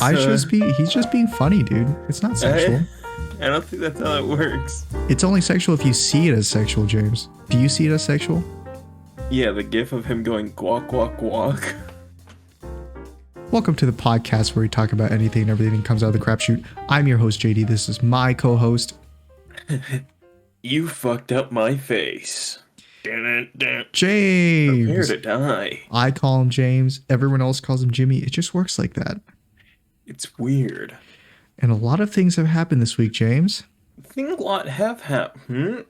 He's just being funny, dude. It's not sexual. I don't think that's how it works. It's only sexual if you see it as sexual, James. Do you see it as sexual? Yeah, the gif of him going guac, guac, guac. Welcome to the podcast where we talk about anything and everything that comes out of the crapshoot. I'm your host, JD. This is my co-host. You fucked up my face. James. Prepare to die. I call him James. Everyone else calls him Jimmy. It just works like that. It's weird. And a lot of things have happened this week, James. Think a lot have happened.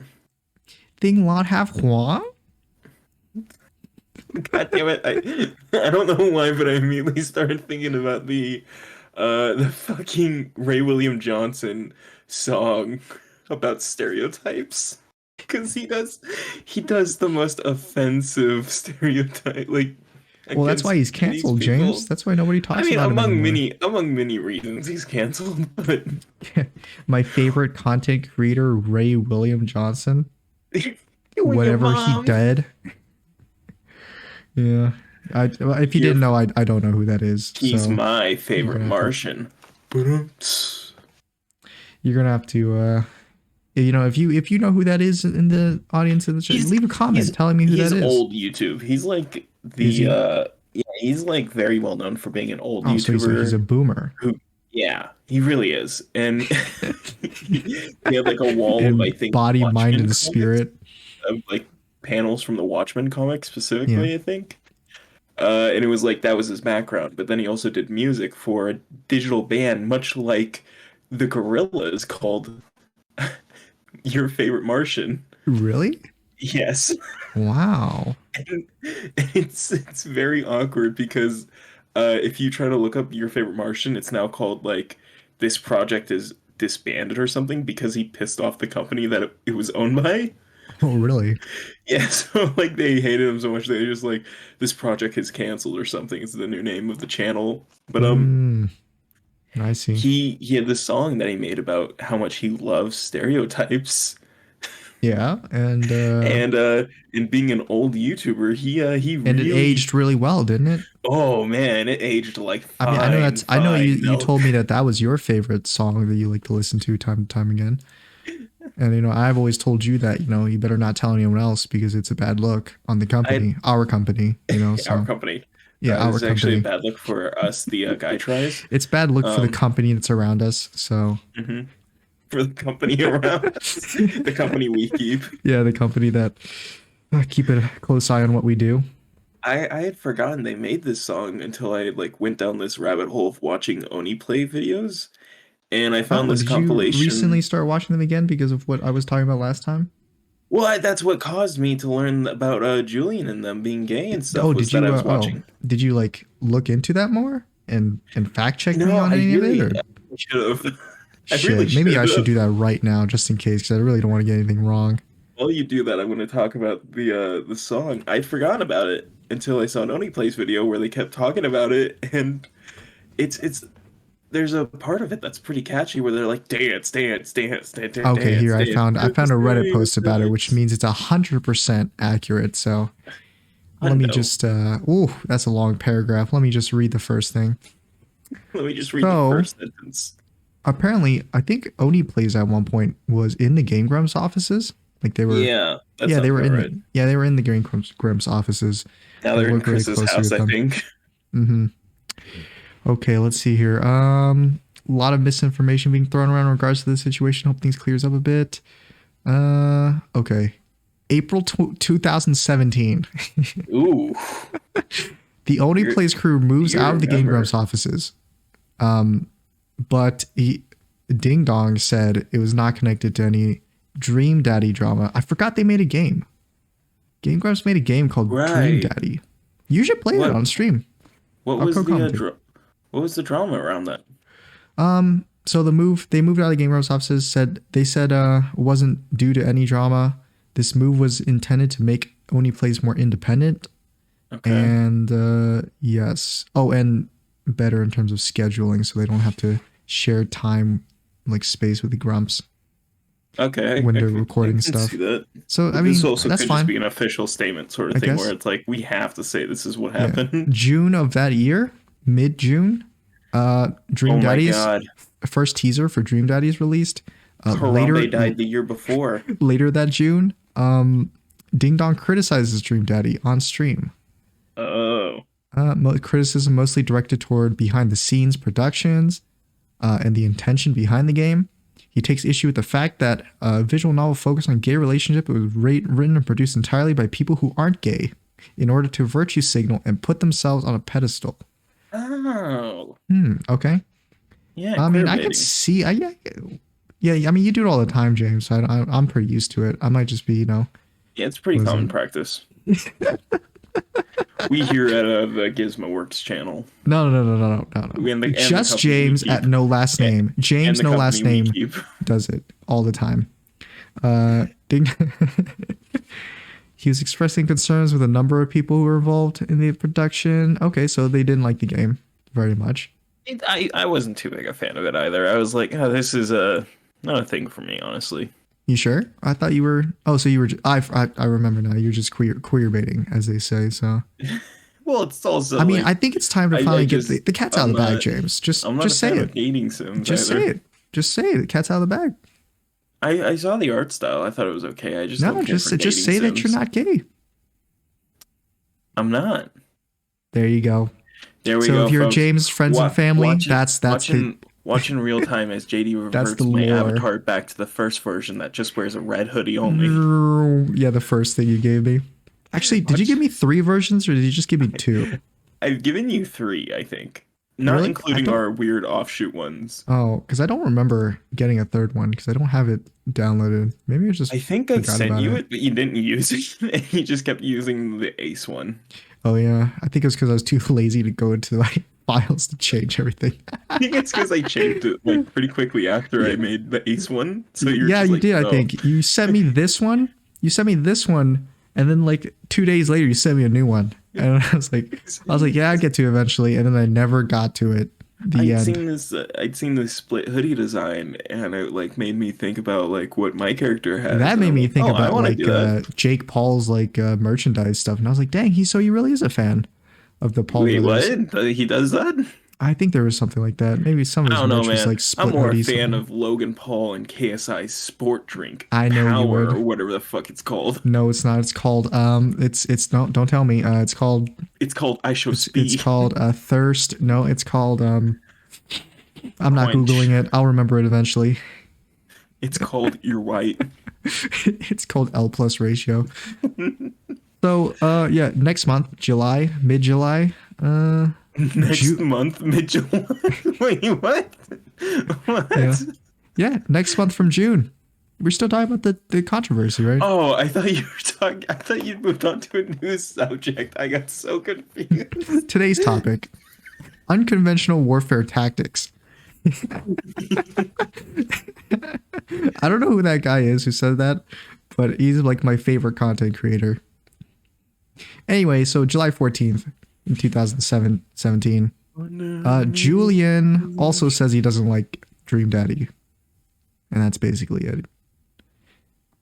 Thing lot have what? God damn it! I don't know why, but I immediately started thinking about the fucking Ray William Johnson song about stereotypes, because he does the most offensive stereotype, like. Well, that's why he's canceled, James. That's why nobody talks about him anymore. Among many reasons he's canceled, but my favorite content creator, Ray William Johnson. Whatever he did. Yeah. If you didn't know, I don't know who that is. He's my favorite Martian. You're gonna have to if you know who that is in the audience of the show, leave a comment telling me who that is. He's old YouTube. He's like he's like very well known for being an old YouTuber. So he's a boomer. Yeah, he really is. And he had like a wall of, I think, body, Watchmen mind, and comics, spirit. Of like panels from the Watchmen comic specifically, I think. And it was like that was his background. But then he also did music for a digital band, much like the Gorillaz, called Your Favorite Martian. Really? Yes. Wow. And it's very awkward because if you try to look up Your Favorite Martian, it's now called like this project is disbanded or something because he pissed off the company that it was owned by. Oh, really? Yeah, so like they hated him so much they just like this project is canceled or something. It's the new name of the channel. But I see. He had this song that he made about how much he loves stereotypes. Yeah, and being an old YouTuber, he and really, it aged really well, didn't it? Oh man, it aged like fine. I mean, I know you told me that was your favorite song that you like to listen to time and time again. And I've always told you that you better not tell anyone else because it's a bad look on the company, our company. So. Our company. Yeah, it's actually a bad look for us, the guy tries. It's bad look for the company that's around us. So. Mm-hmm. For the company around us, the company we keep. Yeah, the company that keep a close eye on what we do. I had forgotten they made this song until I went down this rabbit hole of watching Oni play videos, and I found this compilation. You recently start watching them again because of what I was talking about last time? Well, that's what caused me to learn about Julian and them being gay and stuff. I was watching. Did you look into that more and fact check me on any of it? Or? I should have. Maybe I should do that right now just in case because I really don't want to get anything wrong. While you do that, I'm going to talk about the song. I'd forgotten about it until I saw an Oni Plays video where they kept talking about it, and it's there's a part of it that's pretty catchy where they're like dance, dance, dance, dance. Okay, dance, here dance, I found a Reddit post about it, which means it's 100% accurate. So let me just that's a long paragraph. Let me just read the first thing. Let me just read the first sentence. Apparently, I think Oni Plays at one point was in the Game Grumps offices. Like they were. They were in. They were in the Game Grumps offices. Now they're in Chris's house, I think. Mm-hmm. Okay, let's see here. A lot of misinformation being thrown around in regards to the situation. Hope things clears up a bit. Okay. April 2017. Ooh. The Oni Plays crew moves out of the Game Grumps offices. But Ding Dong said it was not connected to any Dream Daddy drama. I forgot they made a game. Game Grumps made a game called Dream Daddy. You should play that on stream. What was the drama around that? So they moved out of the Game Grumps offices. They said it wasn't due to any drama. This move was intended to make Oni Plays more independent. Okay. And yes. Oh, and better in terms of scheduling, so they don't have to share time space with the Grumps. Okay. When they're recording stuff. See that. So I mean, this also that's could fine. Just be an official statement sort of thing where it's like we have to say this is what happened. June of that year, mid-June. Dream Oh my Daddy's God. first teaser for Dream Daddy's released. Harambe died the year before. Later that June, Ding Dong criticizes Dream Daddy on stream. Oh. Criticism mostly directed toward behind the scenes productions and the intention behind the game. He takes issue with the fact that a visual novel focused on gay relationship was written and produced entirely by people who aren't gay in order to virtue signal and put themselves on a pedestal. Oh. Okay. Yeah, I mean, I could queerbaiting. see. Yeah. I mean, you do it all the time, James. I'm pretty used to it. I might just be, Yeah, it's pretty was common it? practice. We here at the Gizmo Works channel. No. And the Just company we James keep. at no last And, name. and James the no last company we name keep. does it all the time. Ding. He was expressing concerns with a number of people who were involved in the production. Okay, so they didn't like the game very much. I wasn't too big a fan of it either. I was like, oh, this is not a thing for me, honestly. You sure? I thought you were. Oh, so you were. I remember now. You're just queer baiting, as they say. So. Well, it's also I mean, like I think it's time to I finally get just the cat's out I'm of the bag, not James. I'm not a Just say fan of it. dating sims Just either. say it. Just say it. The cat's out of the bag. I saw the art style. I thought it was okay. I just No, don't care for just dating say that you're sims. not gay. I'm not. There you go. There we So go, if you're folks. James' friends and family, that's the Watching real time as JD that's the reverts my lore. avatar back to the first version that just wears a red hoodie only. Yeah, the first thing you gave me. Actually, did you give me 3 versions or did you just give me 2? I've given you 3, I think. Not Really? I including thought. our weird offshoot ones. Oh, because I don't remember getting a third one because I don't have it downloaded. Maybe I just I think I forgot sent about you it. it, but you didn't use it. And you just kept using the Ace one. Oh yeah, I think it was because I was too lazy to go into my files to change everything. I think it's because I changed it like pretty quickly after I made the Ace one. So you're Yeah, just you like, did. I no. think you sent me this one. You sent me this one, and then like 2 days later, you sent me a new one, and I was like, yeah, I'll get to it eventually, and then I never got to it. The end. I'd seen this split hoodie design, and it like made me think about like what my character has, That and made I'm me like, think oh, I about want to like do that. Jake Paul's like merchandise stuff, and I was like, dang, he really is a fan of the Paul Wait, brothers. what? He does that? I think there was something like that. Maybe some of I his don't know, merch was man. like I'm split more a hoodie fan something. of Logan Paul and KSI's sport drink, I know you Power, or would. whatever the fuck it's called. No, it's not. It's called it's don't tell me. It's called It's called I Show it's Speed called Thirst. No, it's called I'm not googling Quench. it. I'll remember it eventually. It's called You're White. It's called L plus ratio. So yeah, next month, July, mid July. Next Ju- month, mid-July. Wait, what? yeah. What? Yeah, next month from June. We're still talking about the controversy, right? Oh, I thought you were talking. I thought you'd moved on to a new subject. I got so confused. Today's topic: unconventional warfare tactics. I don't know who that guy is who said that, but he's like my favorite content creator. Anyway, so July 14th in 2017, Julian also says he doesn't like Dream Daddy. And that's basically it.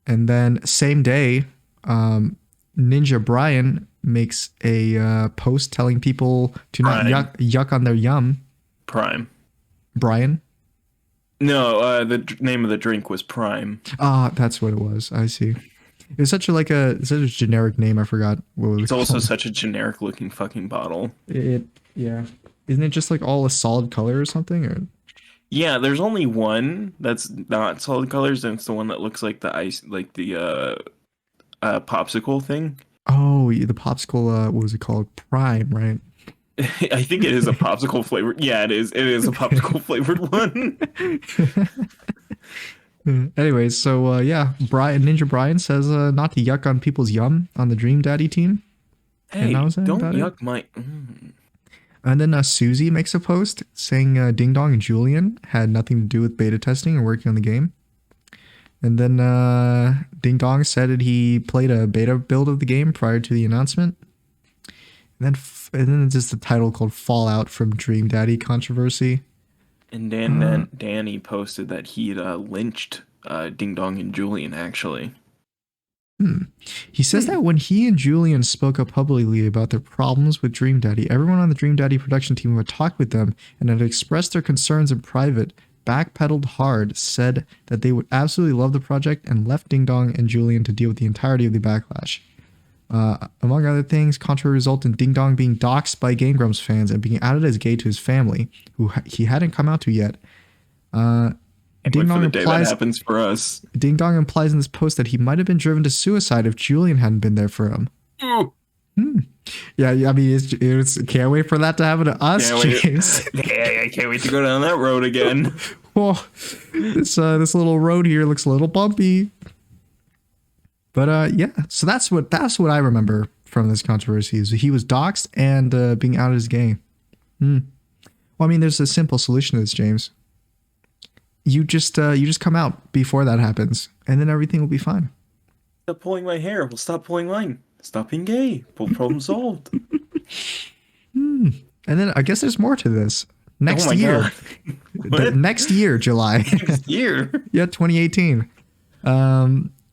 And then same day, Ninja Brian makes a post telling people to not Prime. yuck on their yum. Prime. Brian? No, the name of the drink was Prime. Ah, that's what it was. I see. It's such a generic name. I forgot what it was It's also called. such a generic looking fucking bottle. Yeah. Isn't it just like all a solid color or something? Or Yeah, there's only one that's not solid colors, and it's the one that looks like the ice, like the popsicle thing. oh, yeah, the popsicle. What was it called? Prime, right? I think it is a popsicle flavored. Yeah, it is. It is a popsicle flavored one. Anyways, so yeah, Ninja Brian says not to yuck on people's yum on the Dream Daddy team. Hey, that was it don't about it? yuck my. And then Susie makes a post saying Ding Dong and Julian had nothing to do with beta testing or working on the game. And then Ding Dong said that he played a beta build of the game prior to the announcement. And then it's just the title called Fallout from Dream Daddy Controversy. And then Danny posted that he'd lynched Ding Dong and Julian actually. Hmm. He says Hmm. that when he and Julian spoke up publicly about their problems with Dream Daddy, everyone on the Dream Daddy production team who had talked with them and had expressed their concerns in private backpedaled hard, said that they would absolutely love the project, and left Ding Dong and Julian to deal with the entirety of the backlash. Among other things, controversy resulted in Ding Dong being doxxed by Game Grumps fans and being outed as gay to his family, who he hadn't come out to yet. Uh, Can't Ding wait for Dong the day that implies happens for us. Ding Dong implies in this post that he might have been driven to suicide if Julian hadn't been there for him. Ooh. Yeah, I mean, it's can't wait for that to happen to us, Can't wait. James. I can't wait to go down that road again. Well, this little road here looks a little bumpy. But yeah, so that's what I remember from this controversy. Is he was doxxed and being outed as gay. Well, I mean, there's a simple solution to this, James. You just come out before that happens, and then everything will be fine. Stop pulling my hair. We'll stop pulling mine. Stop being gay. Problem solved. And then I guess there's more to this. Next Oh my year, God. next year, July. Next year. Yeah, 2018.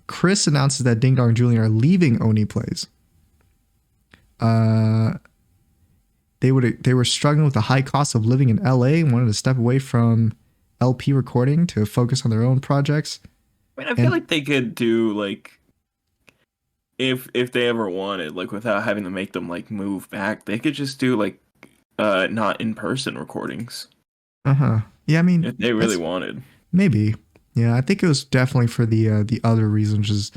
Chris announces that Ding Dong and Julian are leaving Oni Plays. They were struggling with the high cost of living in LA and wanted to step away from LP recording to focus on their own projects. I mean, I feel like they could do like if they ever wanted, like without having to make them like move back, they could just do like not in person recordings. Yeah, I mean, If they really wanted. Maybe. Yeah, I think it was definitely for the other reason, which is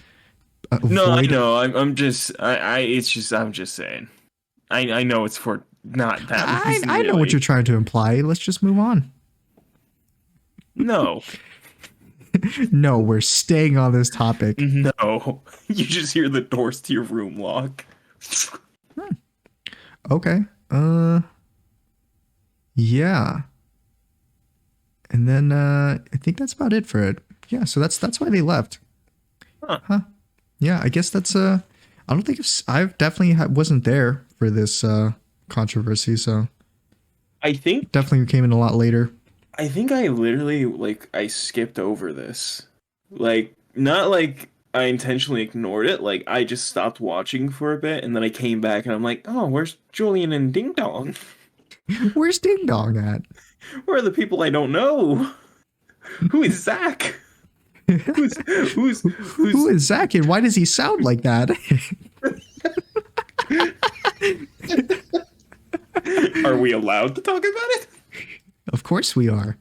No, I know. I'm just I'm just saying. I know it's for not that reason. I know what you're trying to imply. Let's just move on. No. No, we're staying on this topic. No. You just hear the doors to your room lock. Okay. Yeah. And then I think that's about it for it. Yeah, so that's why they left. Huh. Yeah, I guess that's I don't think I definitely wasn't there for this controversy, so I think definitely came in a lot later. I think I literally like I skipped over this. Like not like I intentionally ignored it, like I just stopped watching for a bit and then I came back and I'm like, "Oh, where's Julian and Ding Dong? Where's Ding Dong at? Where are the people I don't know? Who is Zach? Who is Zach and why does he sound like that?" Are we allowed to talk about it? Of course we are.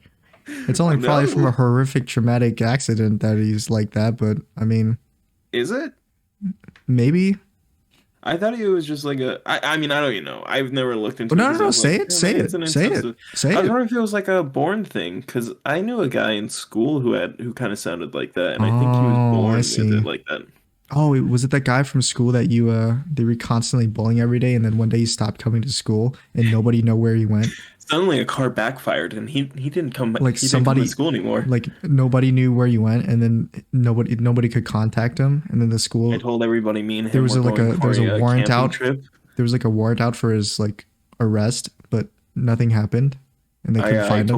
It's only probably from a horrific traumatic accident that he's like that, but I mean, is it? Maybe. I thought it was just like I mean, I don't even know. I've never looked into No, it. no, say it. Say it. I was wondering if it was like a born thing, because I knew a guy in school who kind of sounded like that, and I think he was born with it like that. Oh, was it that guy from school that they were constantly bullying every day, and then one day he stopped coming to school and nobody knew where he went? Suddenly a car backfired and he didn't come like he somebody didn't come to school anymore. Like nobody knew where you went, and then nobody could contact him, and then the school. I told everybody me and him there was a warrant out. Trip. There was like a warrant out for his like arrest, but nothing happened, and they couldn't find him.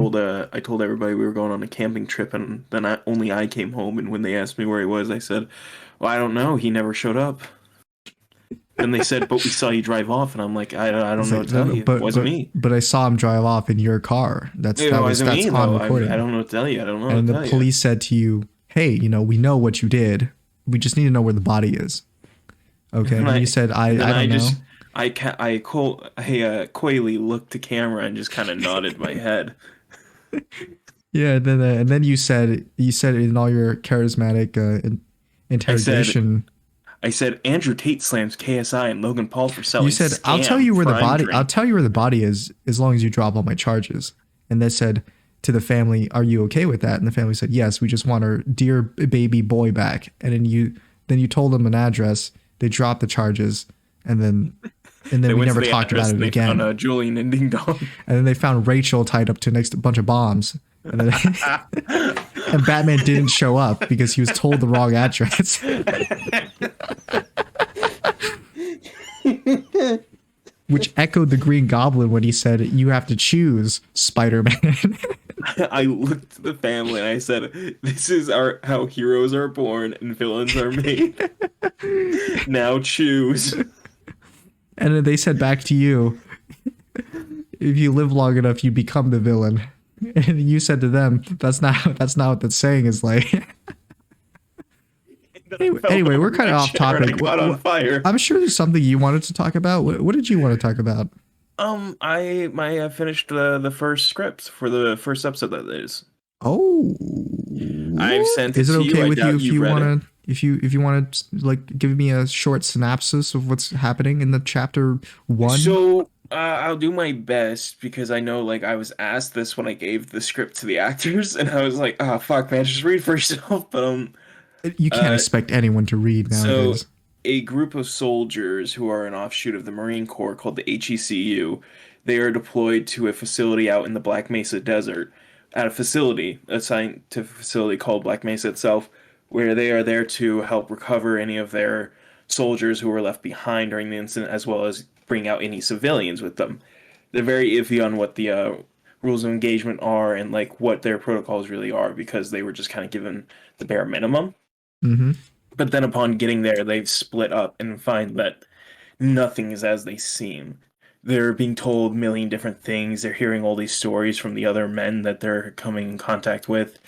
I told everybody we were going on a camping trip, and then only I came home. And when they asked me where he was, I said, "Well, I don't know. He never showed up." And they said, "But we saw you drive off," and I'm like, "I don't know what to tell you. It wasn't me." But I saw him drive off in your car. That's on recording. I don't know what to tell you. I don't know. And the police said to you, "Hey, we know what you did. We just need to know where the body is." Okay. And you said, "I don't know." I coyly looked to camera and just kind of nodded my head. Yeah. And then you said in all your charismatic interrogation. I said Andrew Tate slams KSI and Logan Paul for selling. You said, "I'll tell you where the body. I'll tell you where the body is as long as you drop all my charges." And they said to the family, "Are you okay with that?" And the family said, "Yes, we just want our dear baby boy back." And then you told them an address. They dropped the charges, and then we never talked about it again. Found, Julian and Ding Dong. And then they found Rachel tied up to a bunch of bombs. And, and Batman didn't show up because he was told the wrong address. Which echoed the Green Goblin when he said, "You have to choose, Spider-Man." I looked at the family and I said, "This is our how heroes are born and villains are made. Now choose." And then they said back to you, if you live long enough, you become the villain. And you said to them, that's not what that saying is like. And then I Anyway, fell anyway, we're over kind my of off chair and I topic. caught on fire. I'm sure there's something you wanted to talk about. What did you want to talk about? I finished the first script for the first episode that is. Oh, I've sent it is it to you. okay I with you doubt if you've you read it. want to if you want to like give me a short synopsis of what's happening in the chapter one? So I'll do my best because I know like I was asked this when I gave the script to the actors, and I was like, "Oh fuck, man, just read for yourself." But You can't uh, expect anyone to read so nowadays. a group of soldiers who are an offshoot of the Marine Corps called the HECU, they are deployed to a facility out in the Black Mesa Desert, at a facility, a scientific facility called Black Mesa itself, where they are there to help recover any of their soldiers who were left behind during the incident, as well as bring out any civilians with them. They're very iffy on what the rules of engagement are and like what their protocols really are because they were just kind of given the bare minimum. Mm-hmm. But then upon getting there, they've split up and find that nothing is as they seem. They're being told a million different things. They're hearing all these stories from the other men that they're coming in contact with.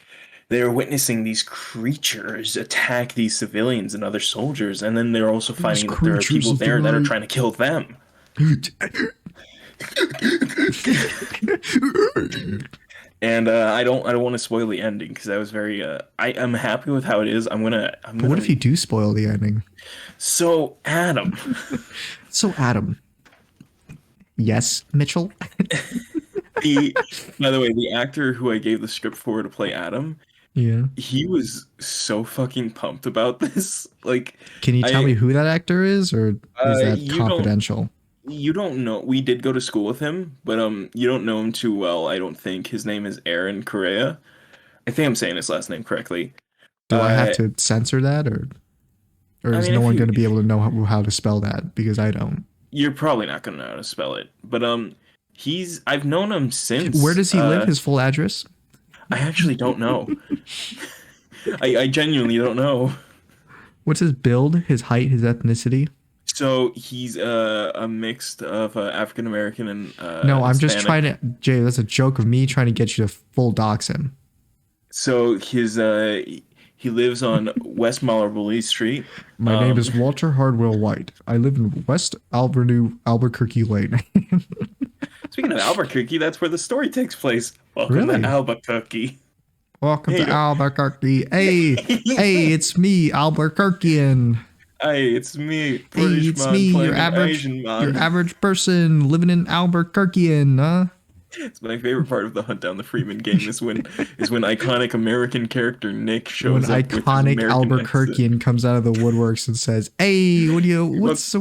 They're witnessing these creatures attack these civilians and other soldiers, and then they're also These finding that there are creatures people of the there that are night. trying to kill them. And I don't want to spoil the ending because I was very I'm happy with how it is. I'm But what if gonna you do spoil the ending? so Adam. So Adam, yes, Mitchell. The By the way, the actor who I gave the script for to play Adam, Yeah. he was so fucking pumped about this. Like Can you tell I me who that actor is, or is that you don't confidential? you don't know. We did go to school with him, but you don't know him too well, I don't think. His name is Aaron Correa. I think I'm saying his last name correctly. Do I have Uh to censor that, or I is mean no if one you going to be able to know how to spell that because I don't? you're probably not gonna know how to spell it. But I've known him Where since does he live? His full address? I actually don't know. I genuinely don't know. What's his build? His height? His ethnicity? So he's a mix of African American and No, I'm just trying Hispanic. to. Jay, that's a joke of me trying to get you to full dox him. So he lives on West Mallerbully Street. My name Um, is Walter Hardwell White. I live in West Avenue, Albuquerque Lane. Speaking of Albuquerque, that's where the story takes place. Welcome to Really? Albuquerque. Welcome Hey, to Albuquerque. Hey, it's me, Albuquerquean. hey, it's me, Hey, British it's me, man playing an Asian your man. average person living in Albuquerquean, huh? It's my favorite part of the Hunt Down the Freeman gang. Is when iconic American character Nick When shows up with his iconic American accent. Albuquerquean comes out of the woodworks and says, "Hey, Well,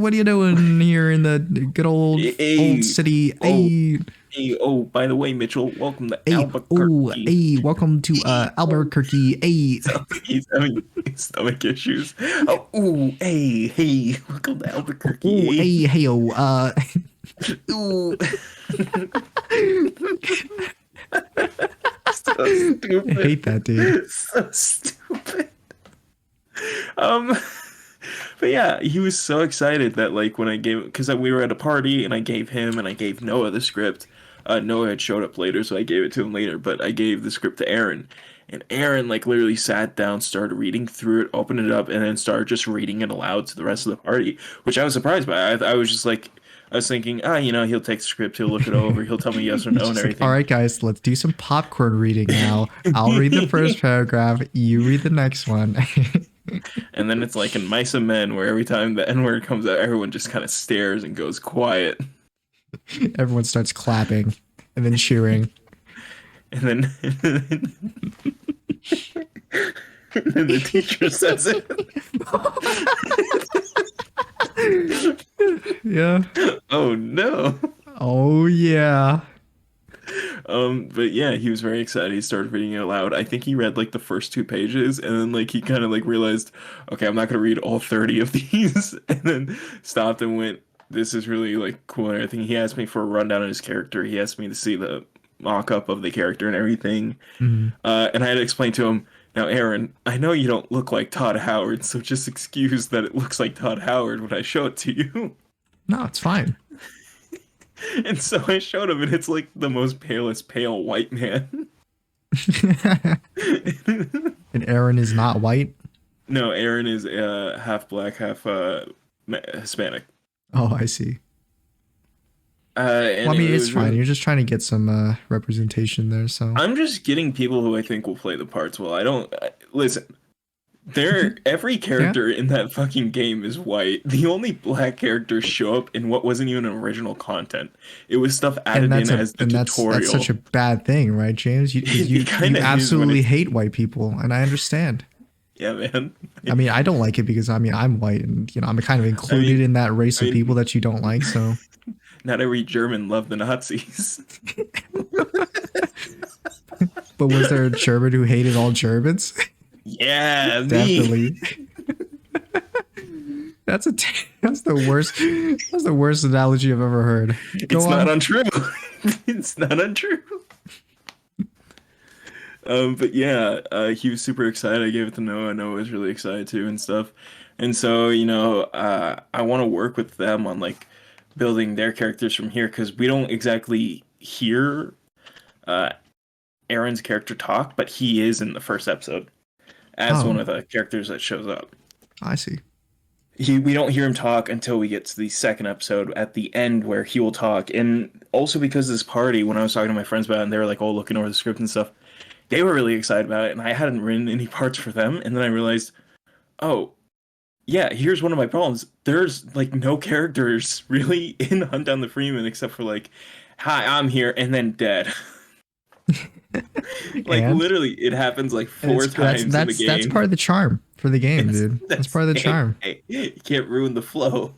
what are you doing here in the good old hey, city? oh, Hey, hey, oh, by the way, Mitchell, welcome to hey, oh, Albuquerque. hey, welcome to Oh, Albuquerque. Hey, sounds like he's having stomach issues. Oh, ooh, hey, hey, welcome to oh, Albuquerque. hey, hey, oh, Ooh, so I stupid, hate that dude. so stupid. Um, but yeah, he was so excited that like when I gave because we were at a party and I gave him and I gave Noah the script. Noah had showed up later, so I gave it to him later. But I gave the script to Aaron, and Aaron like literally sat down, started reading through it, opened it up, and then started just reading it aloud to the rest of the party, which I was surprised by. I was just like, I was thinking, he'll take the script, he'll look it over, he'll tell me yes or He's no and just like, all everything. right, guys, let's do some popcorn reading now. I'll read the first paragraph. You read the next one. And then it's like in Mice and Men, where every time the N word comes out, everyone just kind of stares and goes quiet. Everyone starts clapping and then cheering. And then, and then the teacher says it. Yeah. Oh no. Oh yeah. But yeah, he was very excited. He started reading it aloud. I think he read like the first two pages, and then like he kind of like realized, okay, I'm not gonna read all 30 of these, and then stopped and went, "This is really like cool and everything." He asked me for a rundown of his character. He asked me to see the mock-up of the character and everything. Mhm. And I had to explain to him, now, Aaron, I know you don't look like Todd Howard, so just excuse that it looks like Todd Howard when I show it to you. No, it's fine. And so I showed him, and it's like the most palest pale white man. And Aaron is not white. No, Aaron is half black, half Hispanic. Oh, I see. And Well, I mean, it it's was fine. really, You're just trying to get some representation there. So I'm just getting people who I think will play the parts well. I don't listen. Every yeah, character in that fucking game is white. The only black characters show up in what wasn't even original content. It was stuff and added in as the that's such tutorial. a bad thing, right, James? Because It kind you of is when absolutely it's hate white people, and I understand. yeah, man. I mean, I don't like it because I mean I'm white, and I'm kind of I included mean, in that race I of people mean, that you don't like. So not every German loved the Nazis. but was there a German who hated all Germans? Yeah, me. Definitely. That's the worst. That's the worst analogy I've ever heard. Go It's not on. untrue. It's not untrue. But yeah, he was super excited. I gave it to Noah. Noah was really excited too and stuff. And so, I want to work with them on like building their characters from here because we don't exactly hear uh, Aaron's character talk, but he is in the first episode as one Oh, of the characters that shows up. I see. We don't hear him talk until we get to the second episode at the end where he will talk. And also because this party, when I was talking to my friends about it, and they were like, oh, looking over the script and stuff, they were really excited about it, and I hadn't written any parts for them. And then I realized, oh, yeah, here's one of my problems. There's like no characters really in Hunt Down the Freeman except for like, hi, I'm here, and then dead. Like And literally, it happens like and four times in the that's part game. of the charm for the game, dude. That's part of the Hey, charm. hey, you can't ruin the flow.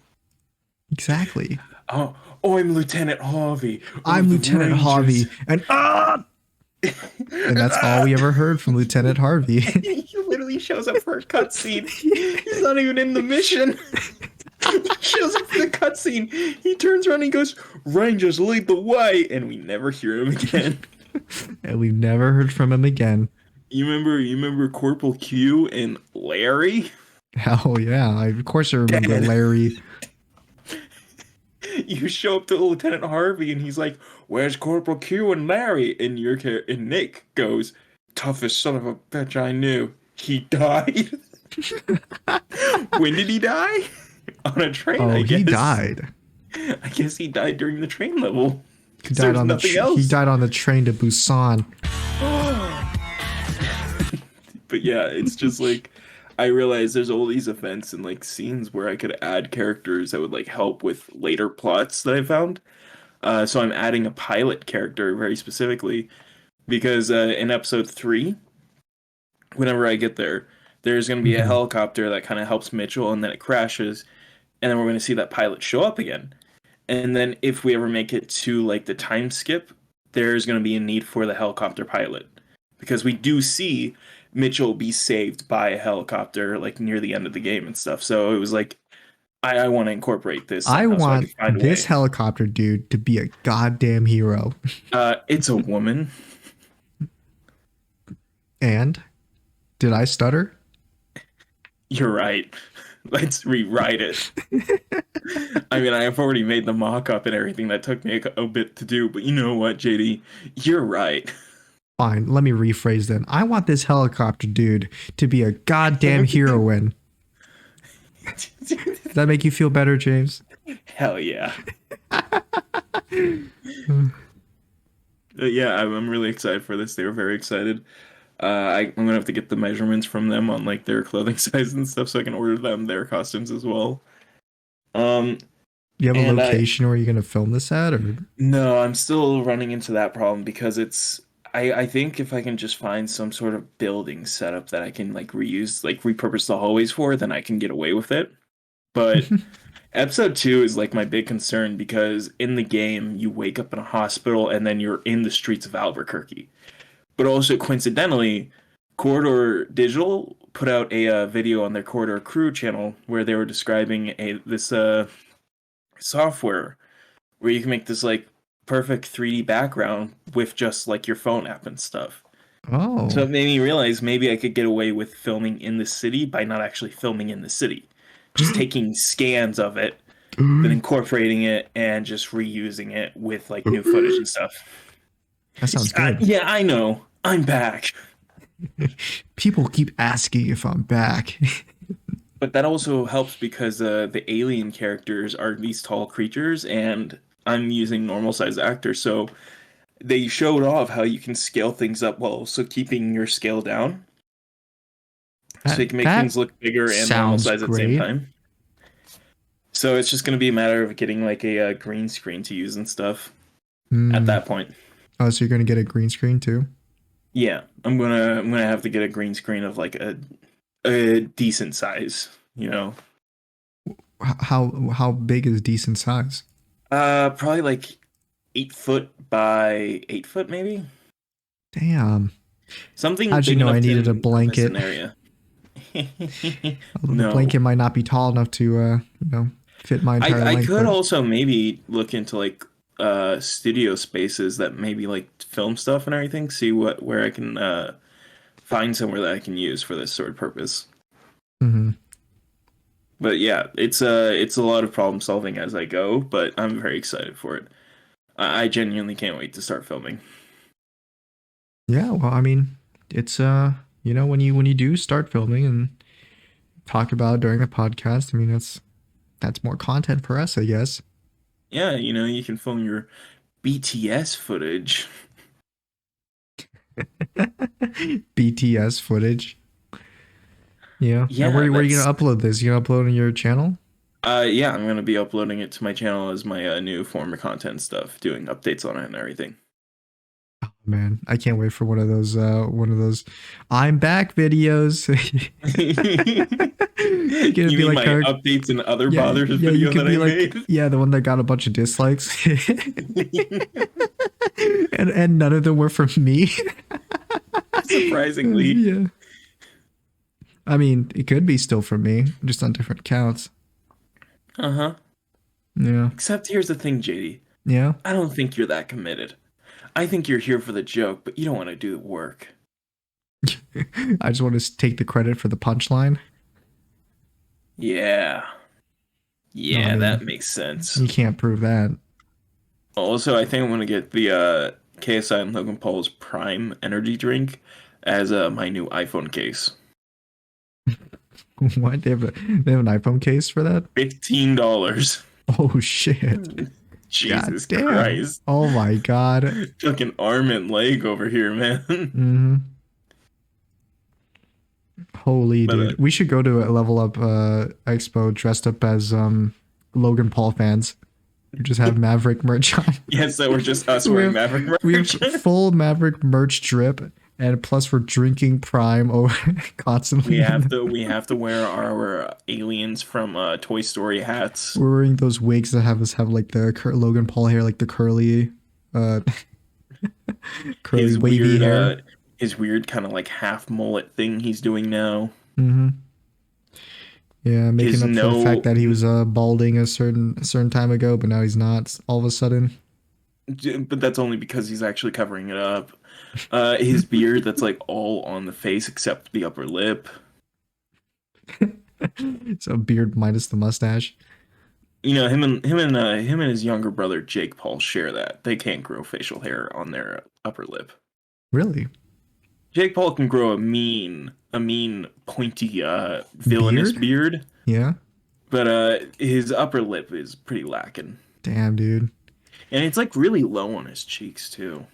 Exactly. Oh, oh, I'm Lieutenant Harvey I'm of the Lieutenant Rangers. Harvey, and that's all we ever heard from Lieutenant Harvey. He literally shows up for a cutscene. He's not even in the mission. He shows up for the cutscene. He turns around and he goes, Rangers lead the way, and we never hear him again. And we've never heard from him again. You remember Corporal Q and Larry? Hell yeah! Of course I remember Dead. Larry. You show up to Lieutenant Harvey and he's like, "Where's Corporal Q and Larry?" And and Nick goes, "Toughest son of a bitch I knew. He died." When did he die? On a train, Oh, I guess. he died. I guess he died during the train level. He 'Cause died there's on nothing he else. died on the train to Busan. But yeah, it's just like I realized there's all these events and like scenes where I could add characters that would like help with later plots that I found. So I'm adding a pilot character very specifically because in episode 3, whenever I get there, there's going to be a Mhm. helicopter that kind of helps Mitchell, and then it crashes, and then we're going to see that pilot show up again. And then if we ever make it to like the time skip, there's going to be a need for the helicopter pilot because we do see Mitchell be saved by a helicopter like near the end of the game and stuff. So it was like I want to incorporate this I somehow so I can want find a this way. helicopter dude to be a goddamn hero. It's a woman. And did I stutter? You're right. Let's rewrite it. I mean, I have already made the mock-up and everything. That took me a bit to do, but you know what, JD? You're right. Fine, let me rephrase then. I want this helicopter dude to be a goddamn heroine. Does that make you feel better, James? Hell yeah. Yeah, I'm really excited for this. They were very excited. I'm gonna have to get the measurements from them on like their clothing size and stuff, so I can order them their costumes as well. Um, Do you have a and location where you're gonna film this at, or no, I'm still running into that problem because I think if I can just find some sort of building setup that I can like reuse, like repurpose the hallways for, then I can get away with it. But episode 2 is like my big concern because in the game you wake up in a hospital and then you're in the streets of Albuquerque. But also coincidentally, Corridor Digital put out a video on their Corridor Crew channel where they were describing this software where you can make this like perfect 3D background with just like your phone app and stuff. So Oh. it made me realize maybe I could get away with filming in the city by not actually filming in the city. Just taking scans of it, then incorporating it and just reusing it with like new footage and stuff. That sounds Yeah, good. yeah, I know. I'm back. People keep asking if I'm back. But that also helps because the alien characters are these tall creatures, and I'm using normal size actors, so they showed off how you can scale things up while also keeping your scale down, so that you can make that things look bigger and normal sounds size at the same great. time. So it's just going to be a matter of getting like a, green screen to use and stuff at Hmm. that point. Oh, so you're gonna get a green screen too? Yeah, I'm gonna have to get a green screen of like a decent size, you know. How big is decent size? Probably like 8 foot by 8 foot, maybe. Damn. Something How'd you big know I enough to needed a encompass blanket? an area. Although the No. blanket might not be tall enough to, fit my I entire I length, could but also maybe look into like studio spaces that maybe like film stuff and everything, see what where I can find somewhere that I can use for this sort of purpose. mhm. But yeah, it's a lot of problem solving as I go, but I'm very excited for it. I genuinely can't wait to start filming. Yeah. Well, I mean, it's when you do start filming and talk about it during the podcast, I mean that's more content for us, I guess. Yeah, you can film your BTS footage. BTS footage. Yeah. And Yeah, where are you that's gonna upload this? You gonna upload it on your channel? yeah, I'm gonna be uploading it to my channel as my new form of content stuff, doing updates on it and everything. Man, I can't wait for one of those I'm back videos. You're gonna You be mean like my her. updates and other Yeah, bothers yeah, you video could that be I like, made? yeah, the one that got a bunch of dislikes. And none of them were from me. Surprisingly. Yeah. I mean, it could be still from me, just on different accounts. Uh-huh. Yeah. Except here's the thing, JD. Yeah. I don't think you're that committed. I think you're here for the joke, but you don't want to do the work. I just want to take the credit for the punchline. Yeah. No, I Yeah, that mean, makes sense. you can't prove that. Also, I think I'm gonna get the KSI and Logan Paul's Prime energy drink as my new iPhone case. What? They have an iPhone case for that? $15. Oh shit. God Jesus damn. Christ. Oh my god. Fucking arm and leg over here, man. Hmm. Holy But dude. We should go to a Level Up expo dressed up as Logan Paul fans. We just have Maverick merch on. yes, that we're just us we wearing have Maverick we have merch. full Maverick merch drip, and plus we're drinking Prime we constantly. have And to we have to wear our aliens from Toy Story hats. we're wearing those wigs that have us have like the Logan Paul hair, like the uh, curly His wavy weird hair. his weird kind of like half mullet thing he's doing now. Hmm. Yeah, making His up for the fact no that he was balding a certain time ago, but now he's not all of a sudden. but that's only because he's actually covering it up. His beard that's like all on the face except the upper lip. So beard minus the mustache. Him and his younger brother Jake Paul share that. They can't grow facial hair on their upper lip. Really? Jake Paul can grow a mean pointy villainous Beard? beard, Yeah. but his upper lip is pretty lacking. Damn, dude. And it's like really low on his cheeks too.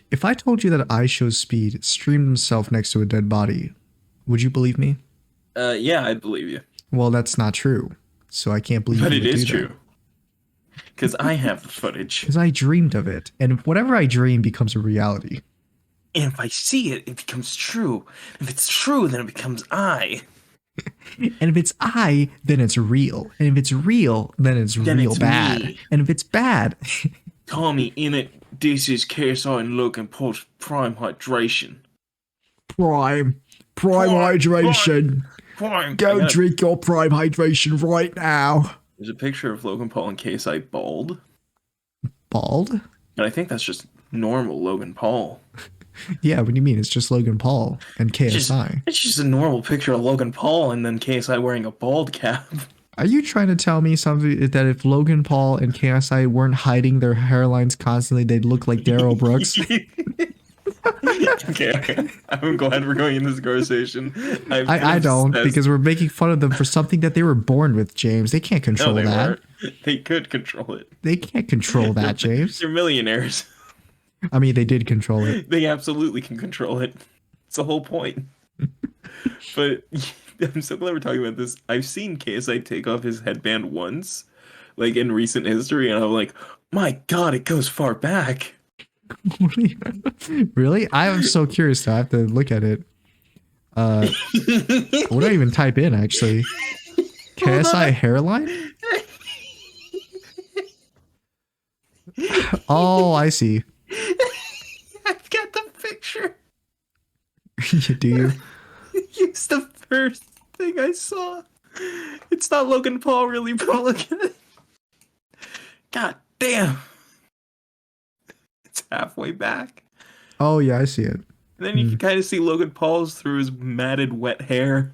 If I told you that I Show Speed streamed himself next to a dead body, would you believe me? Yeah, I believe you. Well, that's not true. So I can't believe But you it would is do that. true. Because I have the footage. Because I dreamed of it. And whatever I dream becomes a reality. And if I see it, it becomes true. If it's true, then it becomes I. And if it's I, then it's real. And if it's real, then it's Then real it's bad. me. And if it's bad, Tommy, in it, this is KSI and Logan Paul's Prime Hydration. prime Prime, hydration. Prime. Go drink your prime hydration right now. There's a picture of Logan Paul and KSI bald. bald? And I think that's just normal Logan Paul. Yeah, what do you mean? It's just Logan Paul and KSI. It's just a normal picture of Logan Paul and then KSI wearing a bald cap. Are you trying to tell me something that if Logan Paul and KSI weren't hiding their hairlines constantly, they'd look like Daryl Brooks? Okay, I'm glad we're going in this conversation. I don't, because we're making fun of them for something that they were born with, James. They can't control no, they that. weren't. They could control it. They can't control that, James. They're millionaires. I mean, they did control it. They absolutely can control it. It's the whole point. But I'm so glad we're talking about this. I've seen KSI take off his headband once, like in recent history, and I'm like, my God, it goes far back. Really? I am so curious. I have to look at it. What do I even type in, actually? KSI hairline? Oh, I see. I've got the picture. Do you? It's the first thing I saw. It's not Logan Paul, really, but look at it. God damn. It's halfway back. Oh, yeah, I see it. And then you can kind of see Logan Paul's through his matted, wet hair.